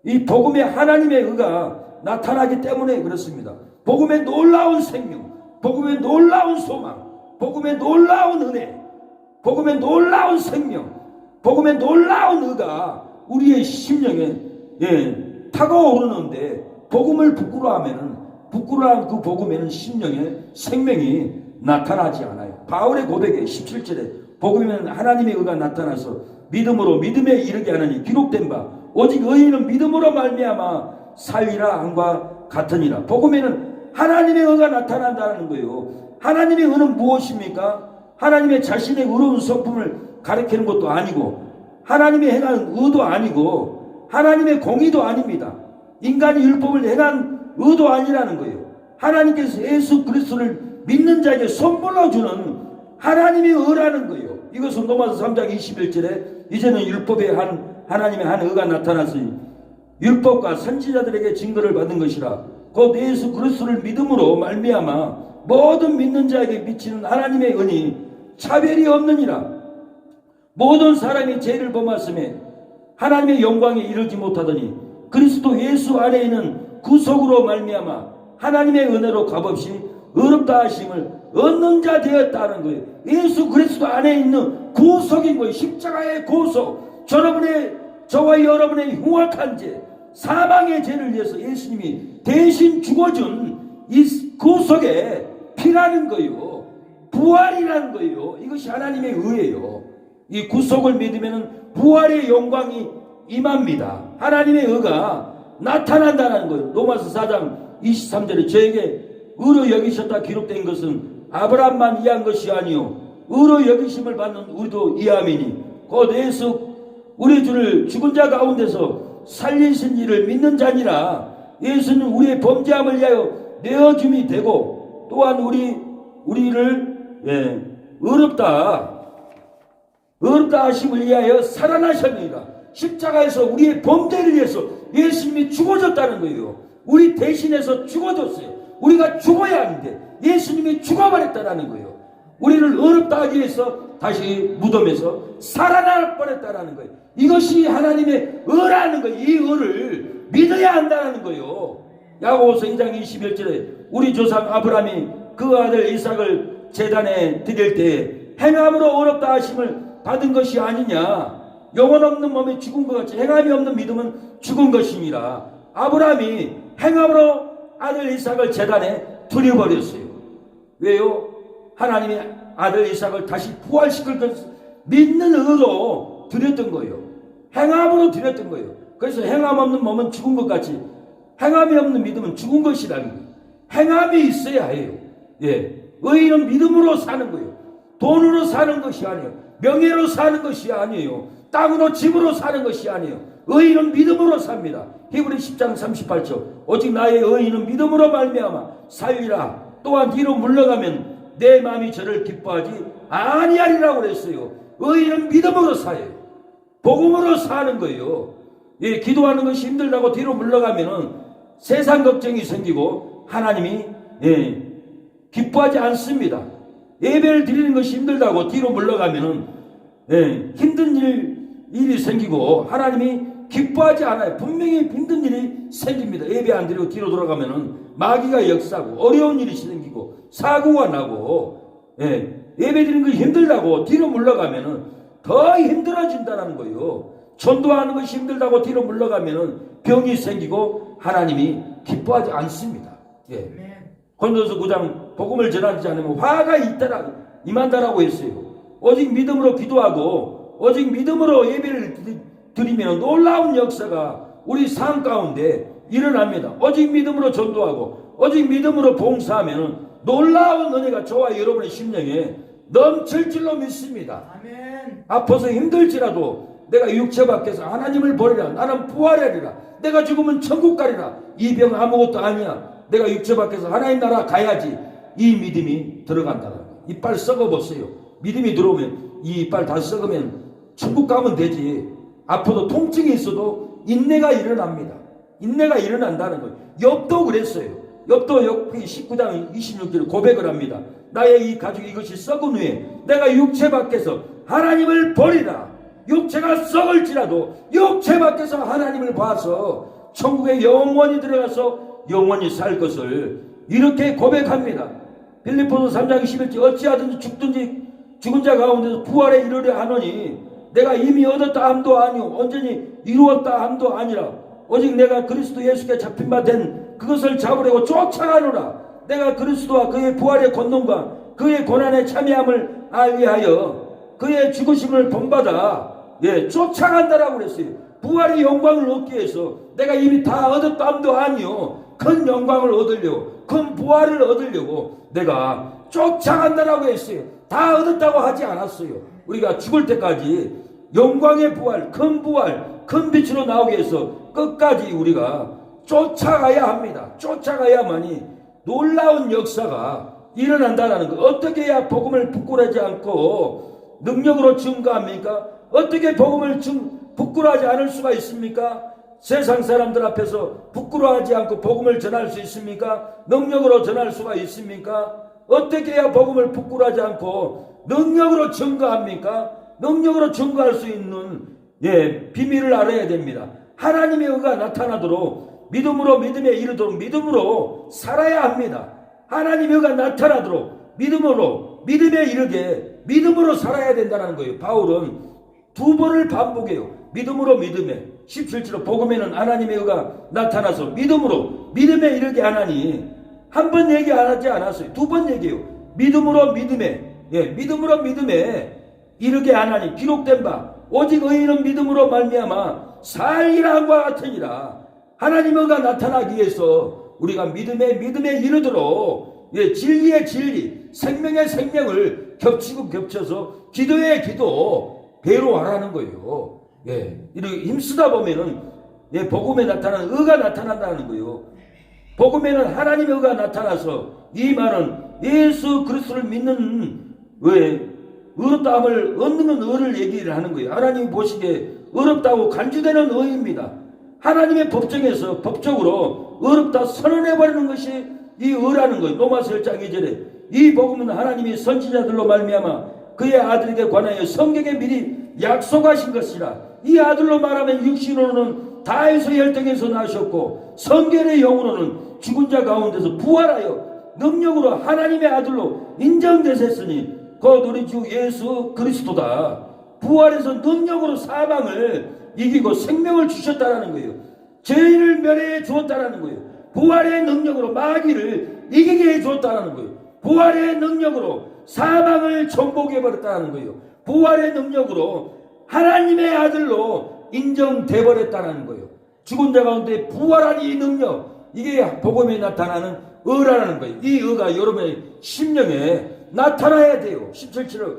이 복음에 하나님의 의가 나타나기 때문에 그렇습니다. 복음의 놀라운 생명, 복음의 놀라운 소망, 복음의 놀라운 은혜, 복음의 놀라운 생명, 복음의 놀라운 의가 우리의 심령에, 예, 타고오르는데, 복음을 부끄러워하면은, 부끄러운 그 복음에는 심령에 생명이 나타나지 않아요. 바울의 고백에 17절에 복음에는 하나님의 의가 나타나서 믿음으로 믿음에 이르게 하느니 기록된 바 오직 의인은 믿음으로 말미암아 살리라 함과 같으니라. 복음에는 하나님의 의가 나타난다는 거예요. 하나님의 의는 무엇입니까? 하나님의 자신의 의로운 성품을 가리키는 것도 아니고, 하나님의 행한 의도 아니고, 하나님의 공의도 아닙니다. 인간이 율법을 행한 의도 아니라는 거예요. 하나님께서 예수 그리스도를 믿는 자에게 선물로 주는 하나님의 의라는 거예요. 이것은 로마서 3장 21절에 이제는 율법에 하나님의 한 의가 나타났으니 율법과 선지자들에게 증거를 받은 것이라. 곧 예수 그리스도를 믿음으로 말미암아 모든 믿는 자에게 미치는 하나님의 은이 차별이 없느니라. 모든 사람이 죄를 범하였음에 하나님의 영광에 이르지 못하더니 그리스도 예수 안에 있는 구속으로 말미암아 하나님의 은혜로 값없이 의롭다 하심을 얻는 자 되었다는 거예요. 예수 그리스도 안에 있는 구속인 거예요. 십자가의 구속. 저와 여러분의 흉악한 죄, 사망의 죄를 위해서 예수님이 대신 죽어준 이 구속의 피라는 거예요. 부활이라는 거예요. 이것이 하나님의 의예요. 이 구속을 믿으면 부활의 영광이 임합니다. 하나님의 의가 나타난다는 거예요. 로마서 4장 23절에 저에게 의로 여기셨다 기록된 것은 아브라함만 이해한 것이 아니요 의로 여기심을 받는 우리도 이해함이니 곧 예수 우리 주를 죽은 자 가운데서 살리신 이를 믿는 자니라. 예수는 우리의 범죄함을 위하여 내어줌이 되고 또한 우리를 의롭다 하심을 위하여 살아나셨느니라. 십자가에서 우리의 범죄를 위해서 예수님이 죽어졌다는 거예요. 우리 대신해서 죽어졌어요. 우리가 죽어야 하는데 예수님이 죽어버렸다는 거예요. 우리를 의롭다 하기 위해서 다시 무덤에서 살아날 뻔했다는 거예요. 이것이 하나님의 의라는 거예요. 이 의를 믿어야 한다는 거예요. 야고보서 2장 21절에 우리 조상 아브라함이 그 아들 이삭을 제단에 드릴 때 행함으로 어렵다 하심을 받은 것이 아니냐. 영혼 없는 몸이 죽은 것 같이 행함이 없는 믿음은 죽은 것이니라. 아브라함이 행함으로 아들 이삭을 제단에 드려버렸어요. 왜요? 하나님이 아들 이삭을 다시 부활시킬 것을 믿는 의로 드렸던 거예요. 행함으로 드렸던 거예요. 그래서 행함 없는 몸은 죽은 것 같이 행함이 없는 믿음은 죽은 것이라는 거예요. 행함이 있어야 해요. 예. 의인은 믿음으로 사는 거예요. 돈으로 사는 것이 아니에요. 명예로 사는 것이 아니에요. 땅으로 집으로 사는 것이 아니에요. 의인은 믿음으로 삽니다. 히브리 10장 38절 오직 나의 의인은 믿음으로 말미암아 살리라. 또한 뒤로 물러가면 내 마음이 저를 기뻐하지 아니하리라고 그랬어요. 의인은 믿음으로 사요. 복음으로 사는 거예요. 예, 기도하는 것이 힘들다고 뒤로 물러가면은 세상 걱정이 생기고 하나님이 기뻐하지 않습니다. 예배를 드리는 것이 힘들다고 뒤로 물러가면은 힘든 일이 생기고 하나님이 기뻐하지 않아요. 분명히 힘든 일이 생깁니다. 예배 안 드리고 뒤로 돌아가면은 마귀가 역사하고 어려운 일이 생기고 사고가 나고 예배 드리는 것이 힘들다고 뒤로 물러가면은 더 힘들어진다는 거예요. 전도하는 것이 힘들다고 뒤로 물러가면은 병이 생기고 하나님이 기뻐하지 않습니다. 고린도서 9장 복음을 전하지 않으면 화가 임한다라고 했어요. 오직 믿음으로 기도하고 오직 믿음으로 예배를 드리면 놀라운 역사가 우리 삶 가운데 일어납니다. 오직 믿음으로 전도하고 오직 믿음으로 봉사하면 놀라운 은혜가 저와 여러분의 심령에 넘칠 줄로 믿습니다. 아멘. 아파서 힘들지라도 내가 육체 밖에서 하나님을 버리라. 나는 부활하리라. 내가 죽으면 천국 가리라. 이 병 아무것도 아니야. 내가 육체 밖에서 하나님 나라 가야지. 이 믿음이 들어간다. 이빨 썩어보세요. 믿음이 들어오면 이 이빨 다 썩으면 천국 가면 되지. 아파도 통증이 있어도 인내가 일어납니다. 인내가 일어난다는 거예요. 욥도 그랬어요. 욥도 19장 26절 고백을 합니다. 나의 이 가죽 이것이 썩은 후에 내가 육체 밖에서 하나님을 버리라. 육체가 썩을지라도 육체 밖에서 하나님을 봐서 천국에 영원히 들어가서 영원히 살 것을 이렇게 고백합니다. 빌립보서 3장 21절 어찌하든지 죽든지 죽은 자 가운데서 부활에 이르려 하노니 내가 이미 얻었다 함도 아니오 온전히 이루었다 함도 아니라 오직 내가 그리스도 예수께 잡힌 바 된 그것을 잡으려고 쫓아가노라. 내가 그리스도와 그의 부활의 권능과 그의 고난의 참여함을 알리하여 그의 죽으심을 본받아 쫓아간다라고 그랬어요. 부활의 영광을 얻기 위해서 내가 이미 다 얻었다 함도 아니오 큰 영광을 얻으려고 큰 부활을 얻으려고 내가 쫓아간다라고 했어요. 다 얻었다고 하지 않았어요. 우리가 죽을 때까지 영광의 부활, 큰 빛으로 나오기 위해서 끝까지 우리가 쫓아가야 합니다. 쫓아가야만이 놀라운 역사가 일어난다는 거. 어떻게 해야 복음을 부끄러워하지 않고 능력으로 증거합니까? 어떻게 복음을 부끄러워하지 않을 수가 있습니까? 세상 사람들 앞에서 부끄러워하지 않고 복음을 전할 수 있습니까? 능력으로 전할 수가 있습니까? 어떻게 해야 복음을 부끄러워하지 않고 능력으로 증거합니까? 능력으로 증거할 수 있는 비밀을 알아야 됩니다. 하나님의 의가 나타나도록 믿음으로 믿음에 이르도록 믿음으로 살아야 합니다. 하나님의 의가 나타나도록 믿음으로 믿음에 이르게 믿음으로 살아야 된다는 거예요. 바울은 두 번을 반복해요. 믿음으로 믿음에 17절로 복음에는 하나님의 의가 나타나서 믿음으로 믿음에 이르게 하나니 한 번 얘기 안 하지 않았어요. 두 번 얘기해요. 믿음으로 믿음에 믿음으로 믿음에 이르게 하나니 기록된 바 오직 의인은 믿음으로 말미암아 살리라 함과 같으니라. 하나님의 의가 나타나기 위해서 우리가 믿음에 이르도록 진리의 진리 생명의 생명을 겹치고 겹쳐서 기도의 기도 배로 하라는 거예요. 이렇게 힘쓰다 보면은 복음에 나타나는 의가 나타난다는 거예요. 복음에는 하나님의 의가 나타나서 이 말은 예수 그리스도를 믿는 의롭다함을 얻는 의를 얘기를 하는 거예요. 하나님이 보시기에 의롭다고 간주되는 의입니다. 하나님의 법정에서 법적으로 의롭다 선언해버리는 것이 이 의라는 거예요. 로마서 1장 2절에 이 복음은 하나님이 선지자들로 말미암아 그의 아들에게 관하여 성경에 미리 약속하신 것이라. 이 아들로 말하면 육신으로는 다윗의 혈통에서 나셨고 성결의 영으로는 죽은 자 가운데서 부활하여 능력으로 하나님의 아들로 인정되셨으니 곧 우리 주 예수 그리스도다. 부활해서 능력으로 사망을 이기고 생명을 주셨다라는 거예요. 죄를 멸해 주었다라는 거예요. 부활의 능력으로 마귀를 이기게 해 주었다라는 거예요. 부활의 능력으로 사망을 정복해 버렸다는 거예요. 부활의 능력으로 하나님의 아들로 인정돼 버렸다는 거예요. 죽은 자 가운데 부활한 이 능력, 이게 복음에 나타나는 의라는 거예요. 이 의가 여러분의 심령에 나타나야 돼요. 17절은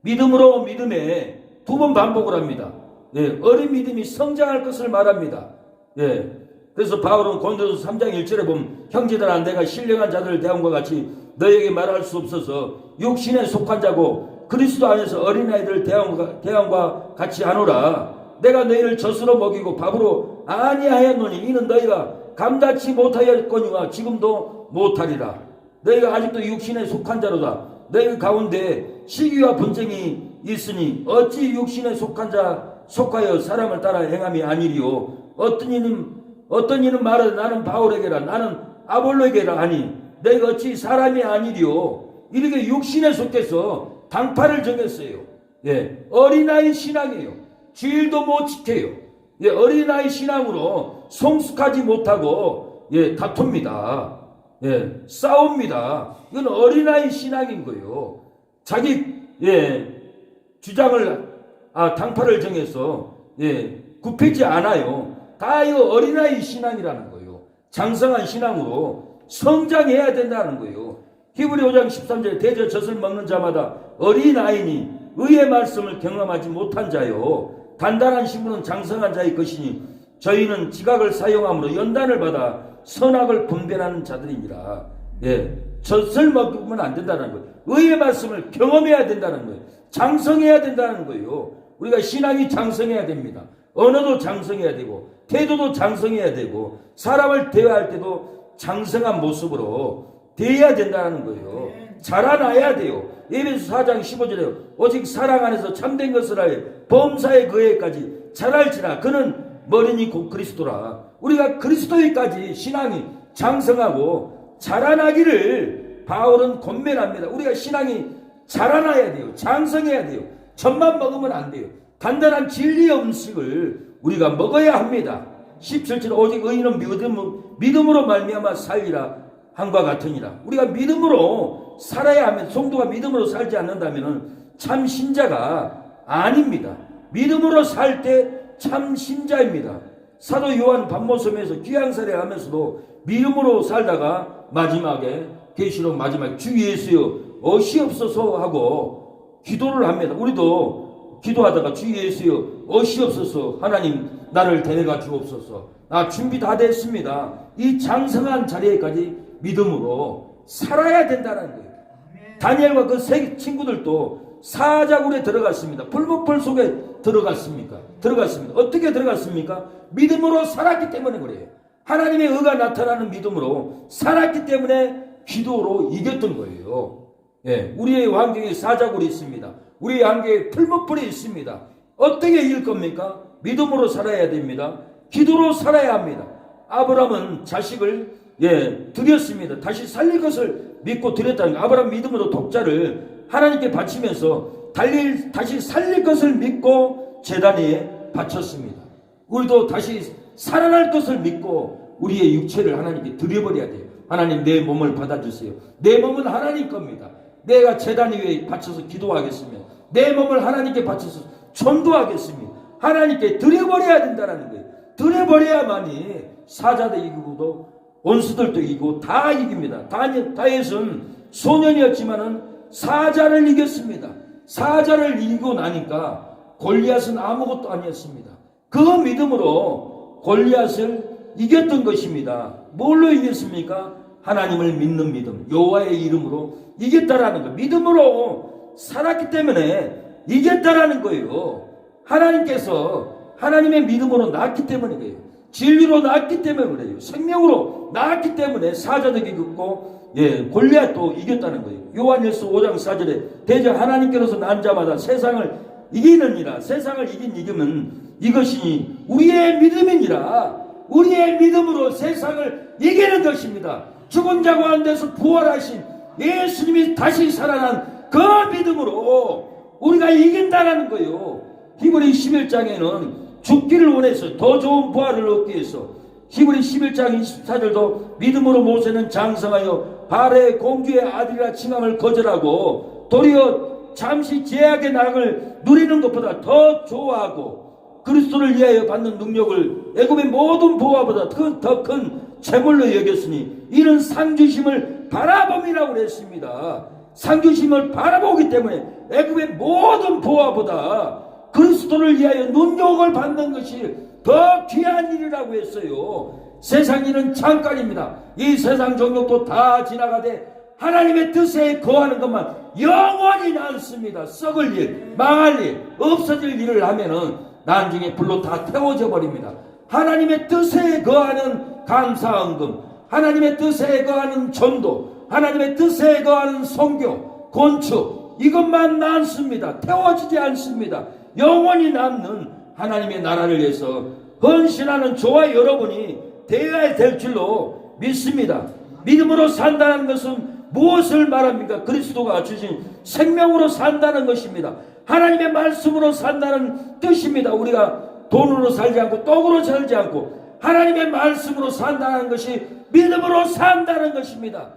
믿음으로 믿음에 두 번 반복을 합니다. 예, 어린 믿음이 성장할 것을 말합니다. 예, 그래서 바울은 고린도서 3장 1절에 보면 형제들아 내가 신령한 자들을 대함과 같이 너에게 말할 수 없어서 육신에 속한 자고 그리스도 안에서 어린아이들을 대함과 같이 하노라. 내가 너희를 젖으로 먹이고 밥으로 아니하였노니 이는 너희가 감당치 못하였거니와 지금도 못하리라. 너희가 아직도 육신에 속한 자로다. 너희 가운데 시기와 분쟁이 있으니 어찌 육신에 속하여 사람을 따라 행함이 아니리요. 어떤 이는 말하되 나는 바울에게라 나는 아볼로에게라 하니 너희가 어찌 사람이 아니리요. 이렇게 육신에 속해서 당파를 정했어요. 예, 어린아이 신앙이에요. 주일도 못 지켜요. 예, 어린아이 신앙으로 성숙하지 못하고 예, 다툽니다. 예, 싸웁니다. 이건 어린아이 신앙인 거예요. 자기 주장을 당파를 정해서 굽히지 않아요. 다 이거 어린아이 신앙이라는 거예요. 장성한 신앙으로 성장해야 된다는 거예요. 히브리 5장 13절에 대저 젖을 먹는 자마다 어린아이니 의의 말씀을 경험하지 못한 자요. 단단한 신분은 장성한 자의 것이니 저희는 지각을 사용함으로 연단을 받아 선악을 분별하는 자들이니라. 예, 젖을 먹으면 안 된다는 거예요. 의의 말씀을 경험해야 된다는 거예요. 장성해야 된다는 거예요. 우리가 신앙이 장성해야 됩니다. 언어도 장성해야 되고 태도도 장성해야 되고 사람을 대화할 때도 장성한 모습으로 대해야 된다는 거예요. 자라나야 돼요. 에베소 4장 15절에 오직 사랑 안에서 참된 것을 하여 범사에 그에까지 자랄지라. 그는 머리니 곧 그리스도라. 우리가 그리스도에까지 신앙이 장성하고 자라나기를 바울은 권면합니다. 우리가 신앙이 자라나야 돼요. 장성해야 돼요. 젖만 먹으면 안 돼요. 단단한 진리의 음식을 우리가 먹어야 합니다. 17절 오직 의인은 믿음으로 말미암아 살리라 함과 같으니라. 우리가 믿음으로 살아야 하면, 성도가 믿음으로 살지 않는다면 참 신자가 아닙니다. 믿음으로 살 때 참 신자입니다. 사도 요한 밤모섬에서 귀양살이 하면서도 믿음으로 살다가 마지막에 계시록 마지막에 주 예수여 어시옵소서 하고 기도를 합니다. 우리도 기도하다가 주 예수여 어시옵소서, 하나님 나를 데려가 주옵소서, 나 준비 다 됐습니다. 이 장성한 자리에까지 믿음으로 살아야 된다는 거예요. 다니엘과 그 세 친구들도 사자굴에 들어갔습니다. 불목불 속에 들어갔습니다. 어떻게 들어갔습니까? 믿음으로 살았기 때문에 그래요. 하나님의 의가 나타나는 믿음으로 살았기 때문에 기도로 이겼던 거예요. 예, 우리의 환경에 사자굴이 있습니다. 우리의 환경에 풀목불이 있습니다. 어떻게 이길 겁니까? 믿음으로 살아야 됩니다. 기도로 살아야 합니다. 아브라함은 자식을 드렸습니다. 다시 살릴 것을 믿고 드렸다는 거예요. 아브라함 믿음으로 독자를 하나님께 바치면서 다시 살릴 것을 믿고 제단에 바쳤습니다. 우리도 다시 살아날 것을 믿고 우리의 육체를 하나님께 드려버려야 돼요. 하나님 내 몸을 받아주세요. 내 몸은 하나님 겁니다. 내가 제단 위에 바쳐서 기도하겠습니다. 내 몸을 하나님께 바쳐서 전도하겠습니다. 하나님께 드려버려야 된다는 거예요. 드려버려야만이 사자도 이기고 원수들도 이기고 다 이깁니다. 다윗은 소년이었지만은 사자를 이겼습니다. 사자를 이기고 나니까 골리앗은 아무것도 아니었습니다. 그 믿음으로 골리앗을 이겼던 것입니다. 뭘로 이겼습니까? 하나님을 믿는 믿음, 여호와의 이름으로 이겼다라는 거예요. 믿음으로 살았기 때문에 이겼다라는 거예요. 하나님께서 하나님의 믿음으로 낳았기 때문에 그래요. 진리로 낳았기 때문에 그래요. 생명으로 낳았기 때문에 사자도 이겼고 골리앗도 이겼다는 거예요. 요한일서 5장 4절에 대저 하나님께로서 난 자마다 세상을 이기느니라. 세상을 이기면 이것이 우리의 믿음이니라. 우리의 믿음으로 세상을 이기는 것입니다. 죽은 자 가운데서 부활하신 예수님이 다시 살아난 그 믿음으로 우리가 이긴다라는 거예요. 히브리 11장에는 죽기를 원해서 더 좋은 부활을 얻기 위해서 히브리 11장 24절도 믿음으로 모세는 장성하여 바로의 공주의 아들이라 칭함을 거절하고 도리어 잠시 제약의 낙을 누리는 것보다 더 좋아하고 그리스도를 위하여 받는 능력을 애굽의 모든 보화보다 더 큰 재물로 여겼으니 이는 상주심을 바라봄이라고 했습니다. 상주심을 바라보기 때문에 애굽의 모든 보화보다 그리스도를 위하여 능력을 받는 것이 더 귀한 일이라고 했어요. 세상 일은 잠깐입니다. 이 세상 정욕도 다 지나가되 하나님의 뜻에 거하는 것만 영원히 남습니다. 썩을 일, 망할 일, 없어질 일을 하면은 나중에 불로 다 태워져 버립니다. 하나님의 뜻에 거하는 감사헌금, 하나님의 뜻에 거하는 전도, 하나님의 뜻에 거하는 선교, 건축, 이것만 남습니다. 태워지지 않습니다. 영원히 남는 하나님의 나라를 위해서 헌신하는 저와 여러분이 되어야 될 줄로 믿습니다. 믿음으로 산다는 것은 무엇을 말합니까? 그리스도가 주신 생명으로 산다는 것입니다. 하나님의 말씀으로 산다는 뜻입니다. 우리가 돈으로 살지 않고 떡으로 살지 않고 하나님의 말씀으로 산다는 것이 믿음으로 산다는 것입니다.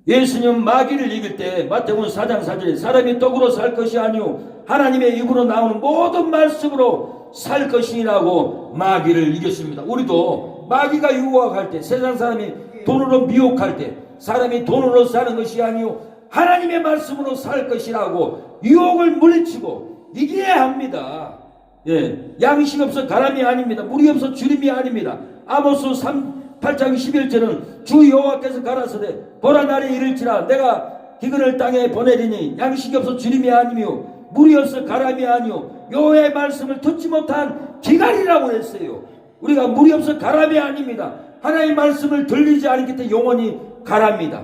예수님 마귀를 이길 때 마태복음 4장 4절에 사람이 떡으로 살 것이 아니오 하나님의 입으로 나오는 모든 말씀으로 살 것이라고 마귀를 이겼습니다. 우리도 마귀가 유혹할 때, 세상 사람이 돈으로 미혹할 때 사람이 돈으로 사는 것이 아니오 하나님의 말씀으로 살 것이라고 유혹을 물리치고 이겨야 합니다. 예, 양식 없어 가람이 아닙니다. 물이 없어 주림이 아닙니다. 아모스 8장 11절은 주 여호와께서 가라사대 보라 날이 이를지라 내가 기근을 땅에 보내리니 양식이 없어 주림이 아니며 물이 없어 가람이 아니요 여호와의 말씀을 듣지 못한 기갈이라고 했어요. 우리가 물이 없어 가람이 아닙니다. 하나님의 말씀을 들리지 않기 때문에 영원히 가랍니다.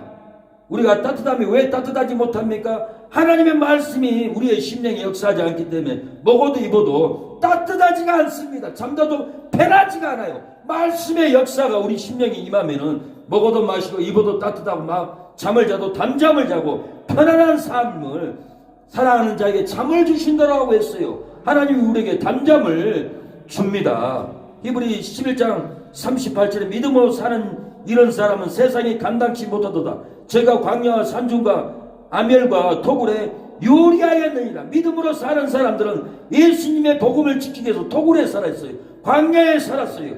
우리가 따뜻함이 왜 따뜻하지 못합니까? 하나님의 말씀이 우리의 심령에 역사하지 않기 때문에 먹어도 입어도 따뜻하지가 않습니다. 잠자도 편하지가 않아요. 말씀의 역사가 우리 심령에 임하면은 먹어도 마시고 입어도 따뜻하고 막 잠을 자도 담잠을 자고 편안한 삶을 사랑하는 자에게 잠을 주신다라고 했어요. 하나님이 우리에게 담잠을 줍니다. 히브리 11장 38절에 믿음으로 사는 이런 사람은 세상에 감당치 못하도다. 제가 광야와 산중과 아멜과 토굴에 요리하였느니라. 믿음으로 사는 사람들은 예수님의 복음을 지키기 위해서 토굴에 살았어요. 광야에 살았어요.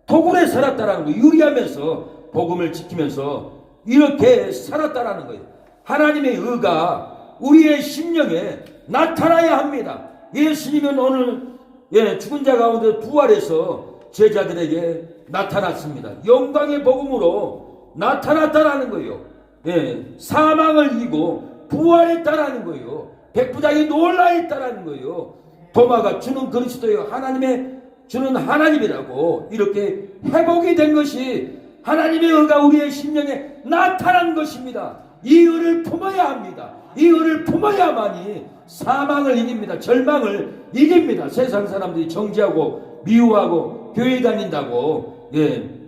토굴에 살았다라는 거예요. 유리하면서 복음을 지키면서 이렇게 살았다라는 거예요. 하나님의 의가 우리의 심령에 나타나야 합니다. 예수님은 오늘 죽은 자 가운데 부활해서 제자들에게 나타났습니다. 영광의 복음으로 나타났다라는 거예요. 사망을 이기고 부활했다라는 거예요. 백부장이 놀라했다라는 거예요. 도마가 주는 그리스도요 하나님의 주는 하나님이라고 이렇게 회복이 된 것이 하나님의 의가 우리의 심령에 나타난 것입니다. 이 의를 품어야 합니다. 이 의를 품어야만이 사망을 이깁니다. 절망을 이깁니다. 세상 사람들이 정죄하고 미워하고 교회 다닌다고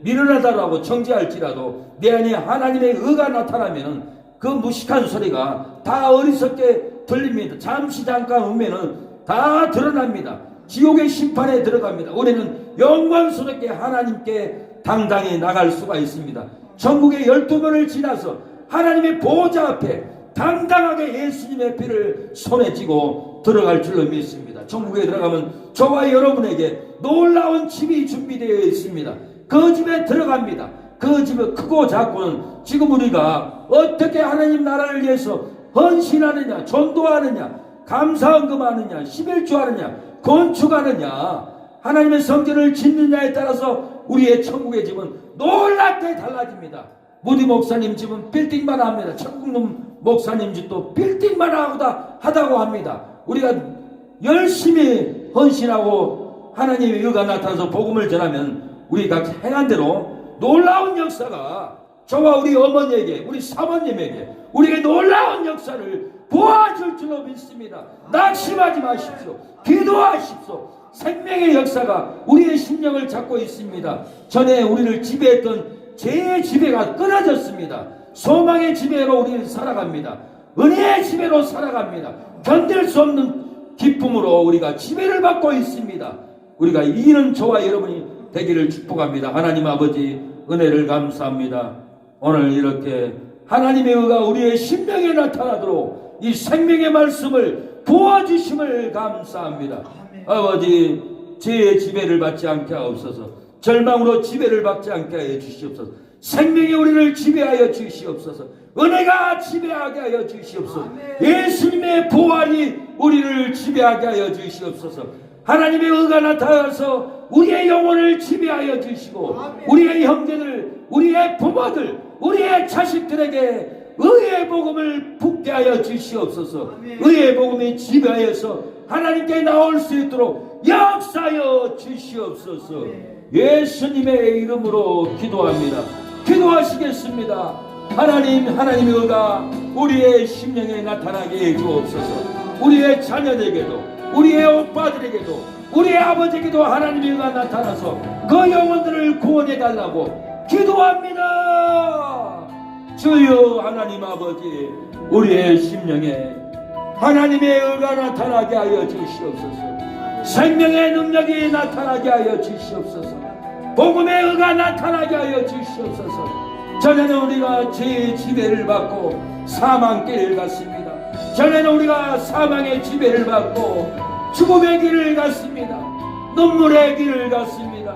미련하다라고 정죄할지라도 내 안에 하나님의 의가 나타나면 그 무식한 소리가 다 어리석게 들립니다. 잠시 잠깐 오면은 다 드러납니다. 지옥의 심판에 들어갑니다. 우리는 영광스럽게 하나님께 당당히 나갈 수가 있습니다. 전국의 12번을 지나서 하나님의 보호자 앞에 당당하게 예수님의 피를 손에 쥐고 들어갈 줄로 믿습니다. 천국에 들어가면 저와 여러분에게 놀라운 집이 준비되어 있습니다. 그 집에 들어갑니다. 그 집은 크고 작고는 지금 우리가 어떻게 하나님 나라를 위해서 헌신하느냐, 전도하느냐, 감사헌금하느냐, 11조하느냐, 건축하느냐, 하나님의 성전을 짓느냐에 따라서 우리의 천국의 집은 놀랍게 달라집니다. 무디 목사님 집은 빌딩만 합니다. 천국놈 목사님 집도 빌딩만 하다고 합니다. 우리가 열심히 헌신하고 하나님의 의가 나타나서 복음을 전하면 우리가 행한 대로 놀라운 역사가 저와 우리 어머니에게, 우리 사모님에게 우리에게 놀라운 역사를 보아줄 줄로 믿습니다. 낙심하지 마십시오. 기도하십시오. 생명의 역사가 우리의 심령을 잡고 있습니다. 전에 우리를 지배했던 죄의 지배가 끊어졌습니다. 소망의 지배로 우리는 살아갑니다. 은혜의 지배로 살아갑니다. 견딜 수 없는 기쁨으로 우리가 지배를 받고 있습니다. 우리가 이런 저와 여러분이 되기를 축복합니다. 하나님 아버지 은혜를 감사합니다. 오늘 이렇게 하나님의 의가 우리의 심령에 나타나도록 이 생명의 말씀을 부어주심을 감사합니다. 아버지 죄의 지배를 받지 않게 하옵소서. 절망으로 지배를 받지 않게 하여 주시옵소서. 생명이 우리를 지배하여 주시옵소서. 은혜가 지배하게 하여 주시옵소서. 예수님의 부활이 우리를 지배하게 하여 주시옵소서. 하나님의 의가 나타나서 우리의 영혼을 지배하여 주시고 우리의 형제들, 우리의 부모들, 우리의 자식들에게 의의 복음을 붙게 하여 주시옵소서. 의의 복음이 지배하여서 하나님께 나올 수 있도록 역사하여 주시옵소서. 예수님의 이름으로 기도합니다. 기도하시겠습니다. 하나님의 의가 우리의 심령에 나타나게 해 주옵소서. 우리의 자녀에게도, 우리의 오빠들에게도, 우리의 아버지에게도 하나님의 의가 나타나서 그 영혼들을 구원해 달라고 기도합니다. 주여 하나님 아버지, 우리의 심령에 하나님의 의가 나타나게 하여 주시옵소서. 생명의 능력이 나타나게 하여 주시옵소서. 복음의 의가 나타나게 하여 주시옵소서. 전에는 우리가 죄의 지배를 받고 사망길을 갔습니다. 전에는 우리가 사망의 지배를 받고 죽음의 길을 갔습니다. 눈물의 길을 갔습니다.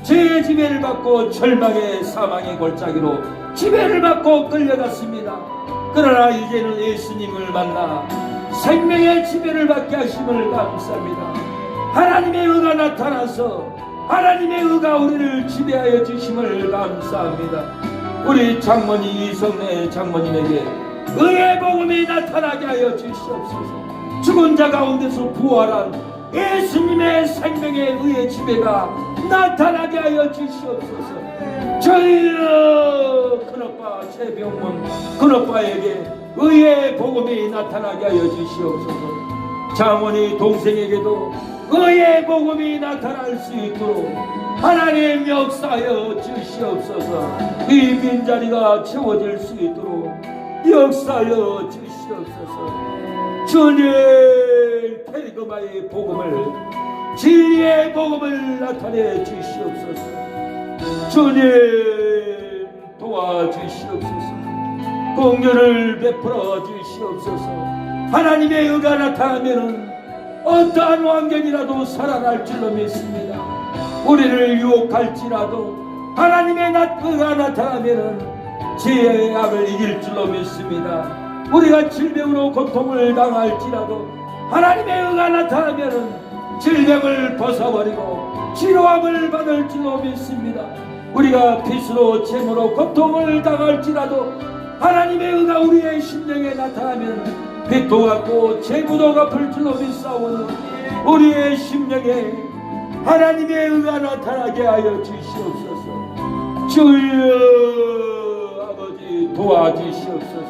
죄의 지배를 받고 절망의 사망의 골짜기로 지배를 받고 끌려갔습니다. 그러나 이제는 예수님을 만나 생명의 지배를 받게 하심을 감사합니다. 하나님의 의가 나타나서 하나님의 의가 우리를 지배하여 주심을 감사합니다. 우리 장모님 이성래 장모님에게 의의 복음이 나타나게 하여 주시옵소서. 죽은 자 가운데서 부활한 예수님의 생명의 의의 지배가 나타나게 하여 주시옵소서. 저희의 큰오빠 최병문 큰오빠에게 의의 복음이 나타나게 하여 주시옵소서. 장모님 동생에게도 의의 복음이 나타날 수 있도록 하나님 역사하여 주시옵소서. 이 빈자리가 채워질 수 있도록 역사하여 주시옵소서. 주님 페르가마의 복음을, 진리의 복음을 나타내 주시옵소서. 주님 도와주시옵소서. 공연을 베풀어 주시옵소서. 하나님의 의가 나타나면 어떠한 환경이라도 살아날 줄로 믿습니다. 우리를 유혹할지라도 하나님의 의가 나타나면 죄의 악을 이길 줄로 믿습니다. 우리가 질병으로 고통을 당할지라도 하나님의 의가 나타나면 질병을 벗어버리고 치료함을 받을 줄로 믿습니다. 우리가 빚으로 재물로 고통을 당할지라도 하나님의 의가 우리의 심령에 나타나면 빚도 갚고 재물도 갚을 줄로 믿사오니 우리의 심령에 하나님의 의가 나타나게 하여 주시옵소서. 주여 아버지 도와주시옵소서.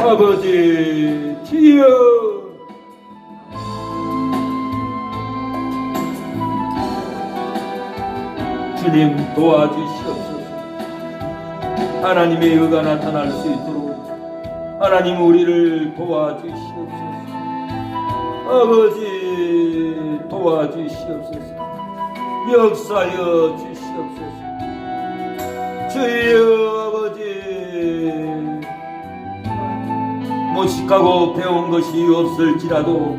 아버지 주여 주님 도와주시옵소서. 하나님의 의가 나타날 수 있도록 하나님 우리를 도와주시옵소서. 아버지 도와주시옵소서. 역사하여 주시옵소서. 주여 아버지 모식하고 배운 것이 없을지라도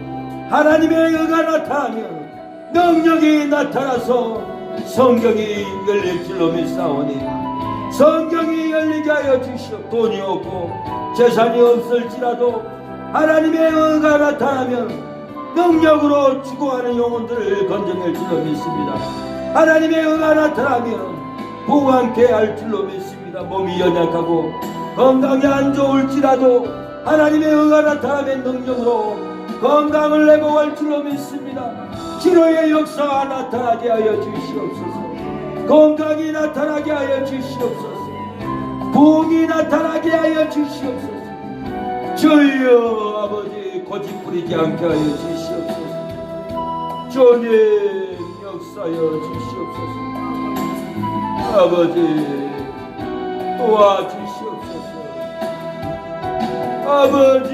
하나님의 의가 나타나면 능력이 나타나서 성경이 열릴 줄로 믿사오니 성경이 열리게 하여 주시오. 돈이 없고 재산이 없을지라도 하나님의 의가 나타나면 능력으로 죽어가는 영혼들을 건져낼 줄로 믿습니다. 하나님의 의가 나타나면 부강케 할 줄로 믿습니다. 몸이 연약하고 건강이 안 좋을지라도 하나님의 의가 나타나면 능력으로 건강을 회복할 줄로 믿습니다. 치료의 역사가 나타나게 하여 주시옵소서. 건강이 나타나게 하여 주시옵소서. 부흥이 나타나게 하여 주시옵소서. 주여 아버지 고집 부리지 않게 하여 주시옵소서. 주님 역사여 주시옵소서. 아버지 도와주시옵소서. 아버지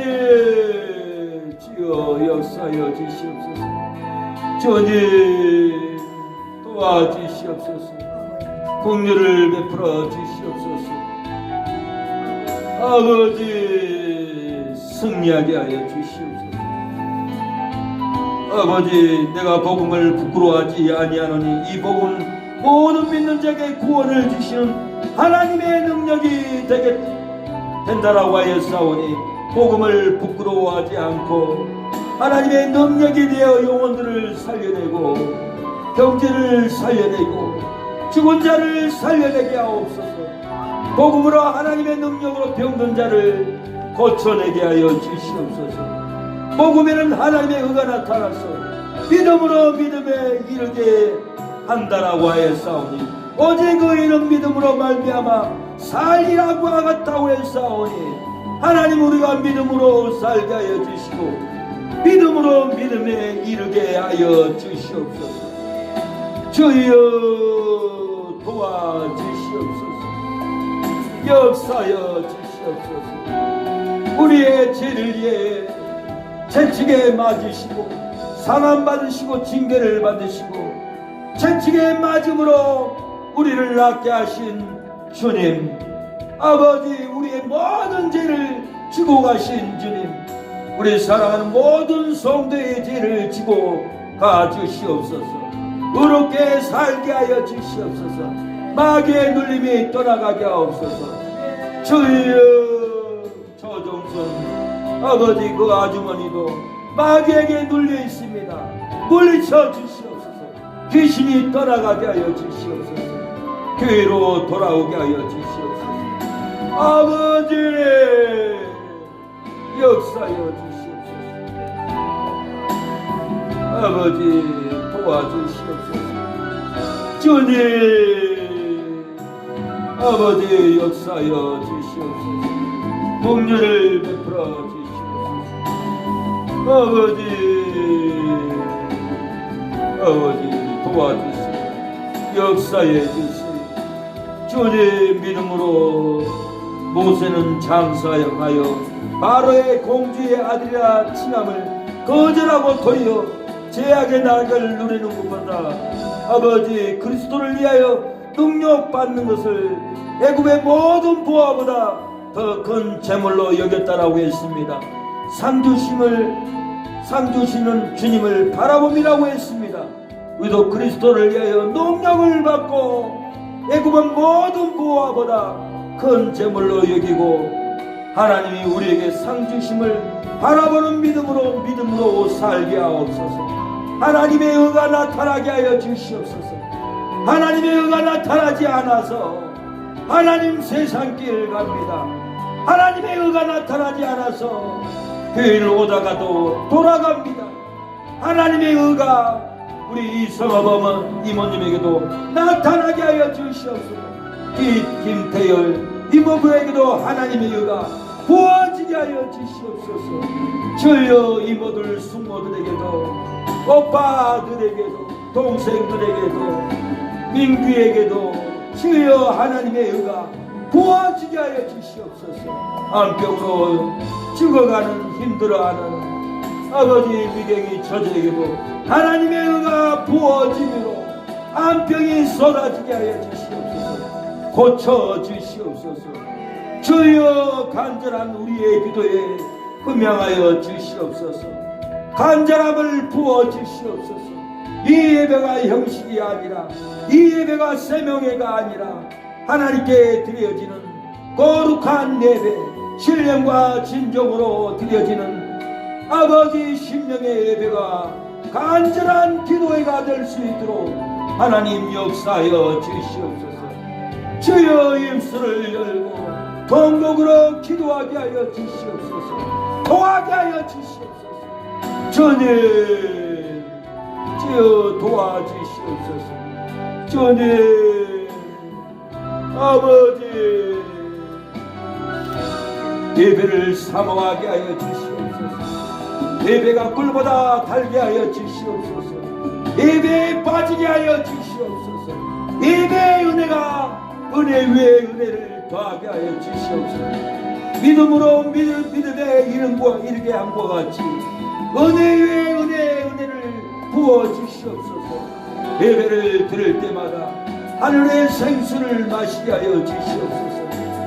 주여 역사여 주시옵소서. 주님 도와주시옵소서. 긍휼을 베풀어 주시옵소서. 아버지 승리하게 하여 주시옵소서. 아버지 내가 복음을 부끄러워하지 아니하노니 이 복음 모든 믿는 자에게 구원을 주시는 하나님의 능력이 된다라고 하였사오니 복음을 부끄러워하지 않고 하나님의 능력이 되어 영혼들을 살려내고 경제를 살려내고 죽은 자를 살려내게 하옵소서. 복음으로 하나님의 능력으로 병든 자를 고쳐내게 하여 주시옵소서. 복음에는 하나님의 의가 나타나서 믿음으로 믿음에 이르게 한다라고 하였사오니 오직 의인은 믿음으로 말미암아 살리라고 하겠다고 했사오니 하나님 우리가 믿음으로 살게 하여 주시고 믿음으로 믿음에 이르게 하여 주시옵소서. 주여 도와주시옵소서. 역사여 주시옵소서. 우리의 죄를 위해 채찍에 맞으시고 상함 받으시고 징계를 받으시고 채찍에 맞음으로 우리를 낫게 하신 주님, 아버지 우리의 모든 죄를 지고 가신 주님, 우리 사랑하는 모든 성도의 죄를 지고 가주시옵소서. 의롭게 살게 하여 주시옵소서. 마귀의 눌림이 떠나가게 하옵소서. 주여 조정선 아버지 그 아주머니도 마귀에게 눌려 있습니다. 물리쳐 주시옵소서. 귀신이 떠나가게 하여 주시옵소서. 교회로 돌아오게 하여 주시옵소서. 아버지 역사여 주시옵소서. 아버지 도와주시옵소서. 주님 아버지 역사여 주시옵소서. 긍휼을 베풀어 주시옵소서. 아버지 도와주시고 역사해 주시오. 주님 믿음으로 모세는 장사하여 바로의 공주의 아들이라 칭함을 거절하고 도리어 죄악의 낙을 누리는 것보다 아버지 그리스도를 위하여 능력받는 것을 애굽의 모든 부하보다 더 큰 재물로 여겼다라고 했습니다. 상 주시는 주님을 바라봄이라고 했습니다. 우리도 그리스도를 위하여 능력을 받고 애굽은 모든 부하보다 큰 재물로 여기고 하나님이 우리에게 상 주심을 바라보는 믿음으로 살게 하옵소서. 하나님의 의가 나타나게 하여 주시옵소서. 하나님의 의가 나타나지 않아서 하나님 세상 길 갑니다. 하나님의 의가 나타나지 않아서 교회를 오다가도 돌아갑니다. 하나님의 의가 우리 이성아범 이모님에게도 나타나게 하여 주시옵소서. 김태열 이모부에게도 하나님의 의가 부어지게 하여 주시옵소서. 주여 이모들 숙모들에게도 오빠들에게도 동생들에게도 민규에게도 주여 하나님의 의가 부어지게 하여 주시옵소서. 암병으로 죽어가는 힘들어하는 아버지 미경이 저에게도 하나님의 의가 부어짐으로 암병이 쏟아지게 하여 주시옵소서. 고쳐 주시옵소서. 주여 간절한 우리의 기도에 음양하여 주시옵소서. 간절함을 부어 주시옵소서. 이 예배가 형식이 아니라 이 예배가 세명예가 아니라 하나님께 드려지는 거룩한 예배, 신령과 진정으로 드려지는 아버지 심령의 예배가 간절한 기도회가 될 수 있도록 하나님 역사하여 주시옵소서. 주여 입술을 열고 통곡으로 기도하게 하여 주시옵소서. 통하게 하여 주시옵소서. 주님 주여 도와주시옵소서. 주님 아버지 예배를 사모하게 하여 주시옵소서. 예배가 꿀보다 달게 하여 주시옵소서. 예배에 빠지게 하여 주시옵소서. 예배의 은혜가 은혜 위에 은혜를 더하게 하여 주시옵소서. 믿음으로 믿음의 이르게 함과 같이 은혜 위에 은혜를 부어 주시옵소서. 예배를 드릴 때마다 하늘의 생수를 마시게 하여 주시옵소서.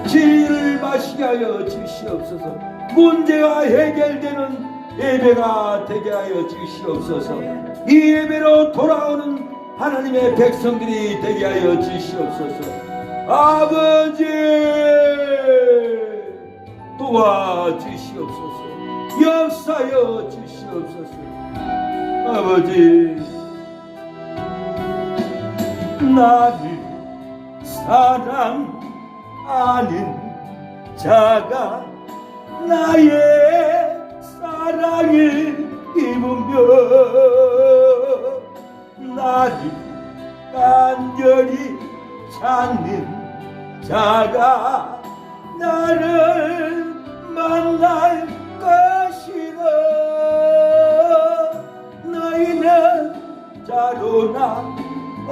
진리를 마시게 하여 주시옵소서. 문제가 해결되는 예배가 되게 하여 주시옵소서. 이 예배로 돌아오는 하나님의 백성들이 되게 하여 주시옵소서. 아버지 도와주시옵소서. 역사여 주시옵소서. 아버지 나를 사랑하는 자가 나의 사랑을 입으며 나를 간절히 찾는 자가 나를 만날 것이라. 너희는 자로나 어나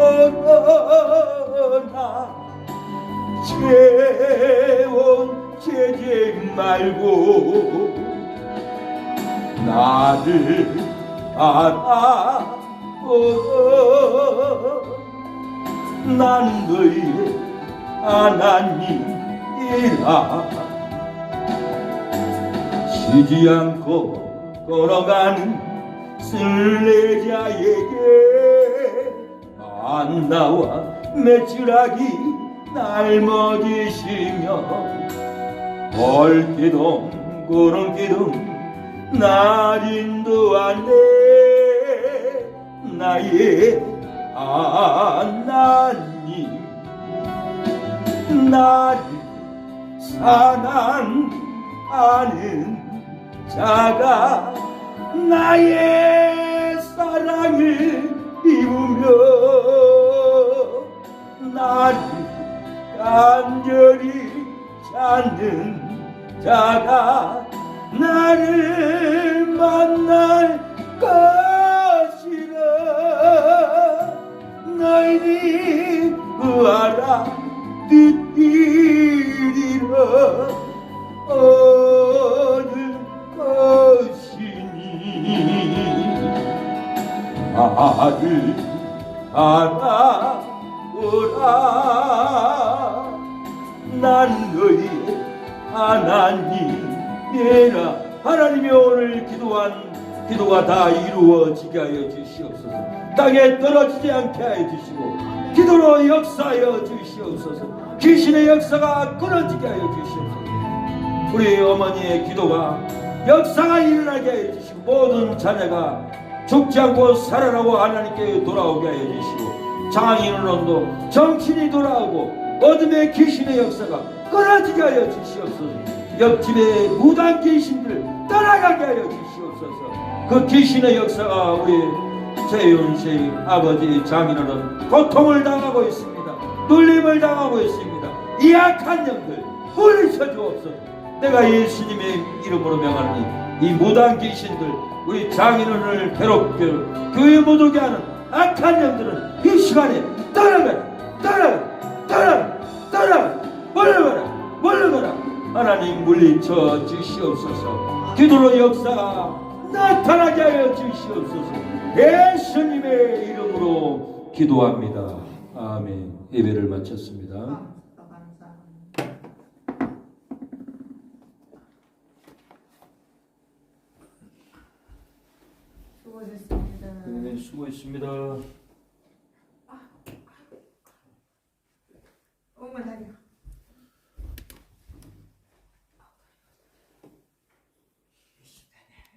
채원 채지 말고 나를 알아보라. 난 너희의 하나님이라. 쉬지 않고 걸어가는 순례자에게 만나와 매출하기 날먹이시며 벌기둥 구름기둥 날 인도하네. 나의 하나님 나를 사랑하는 자가 나의 사랑을 입으며 나를 간절히 찾는 자가 나를 만날 것이라. 너희는 알아듣으리라. 어느 것이니 나를 알아보라. 난 너희 하나님이라. 하나님이 오늘 기도가 다 이루어지게 하여 주시옵소서. 땅에 떨어지지 않게 하여 주시고 기도로 역사하여 주시옵소서. 귀신의 역사가 끊어지게 하여 주시옵소서. 우리 어머니의 기도가 역사가 일어나게 하여 주시고 모든 자녀가 죽지 않고 살아나고 하나님께 돌아오게 하여 주시고 장인어른도 정신이 돌아오고 어둠의 귀신의 역사가 끊어지게 하여 주시옵소서. 옆집의 무당 귀신들 떠나가게 하여 주시옵소서. 그 귀신의 역사가 우리 최윤식 아버지 장인어른 고통을 당하고 있습니다. 놀림을 당하고 있습니다. 이 악한 영들 물리쳐 주옵소서. 내가 예수님의 이름으로 명하노니 이 무당 귀신들 우리 장인어른을 괴롭게 교회 못 오게 하는 악한 영들은 이 시간에 떠나가라. 물러가라. 하나님 물리쳐 주시옵소서. 기도로 역사가 나타나게 하여 주시옵소서. 예수님의 이름으로 기도합니다. 아멘. 예배를 마쳤습니다. 수고하셨습니다. 네, 수고했습니다. 엄마 다리야.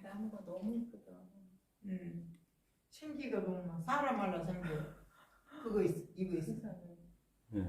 나무가 너무 이쁘다. 생기가 너무 사람 말라 생겨. 그거 있어, 이거 있어. 네.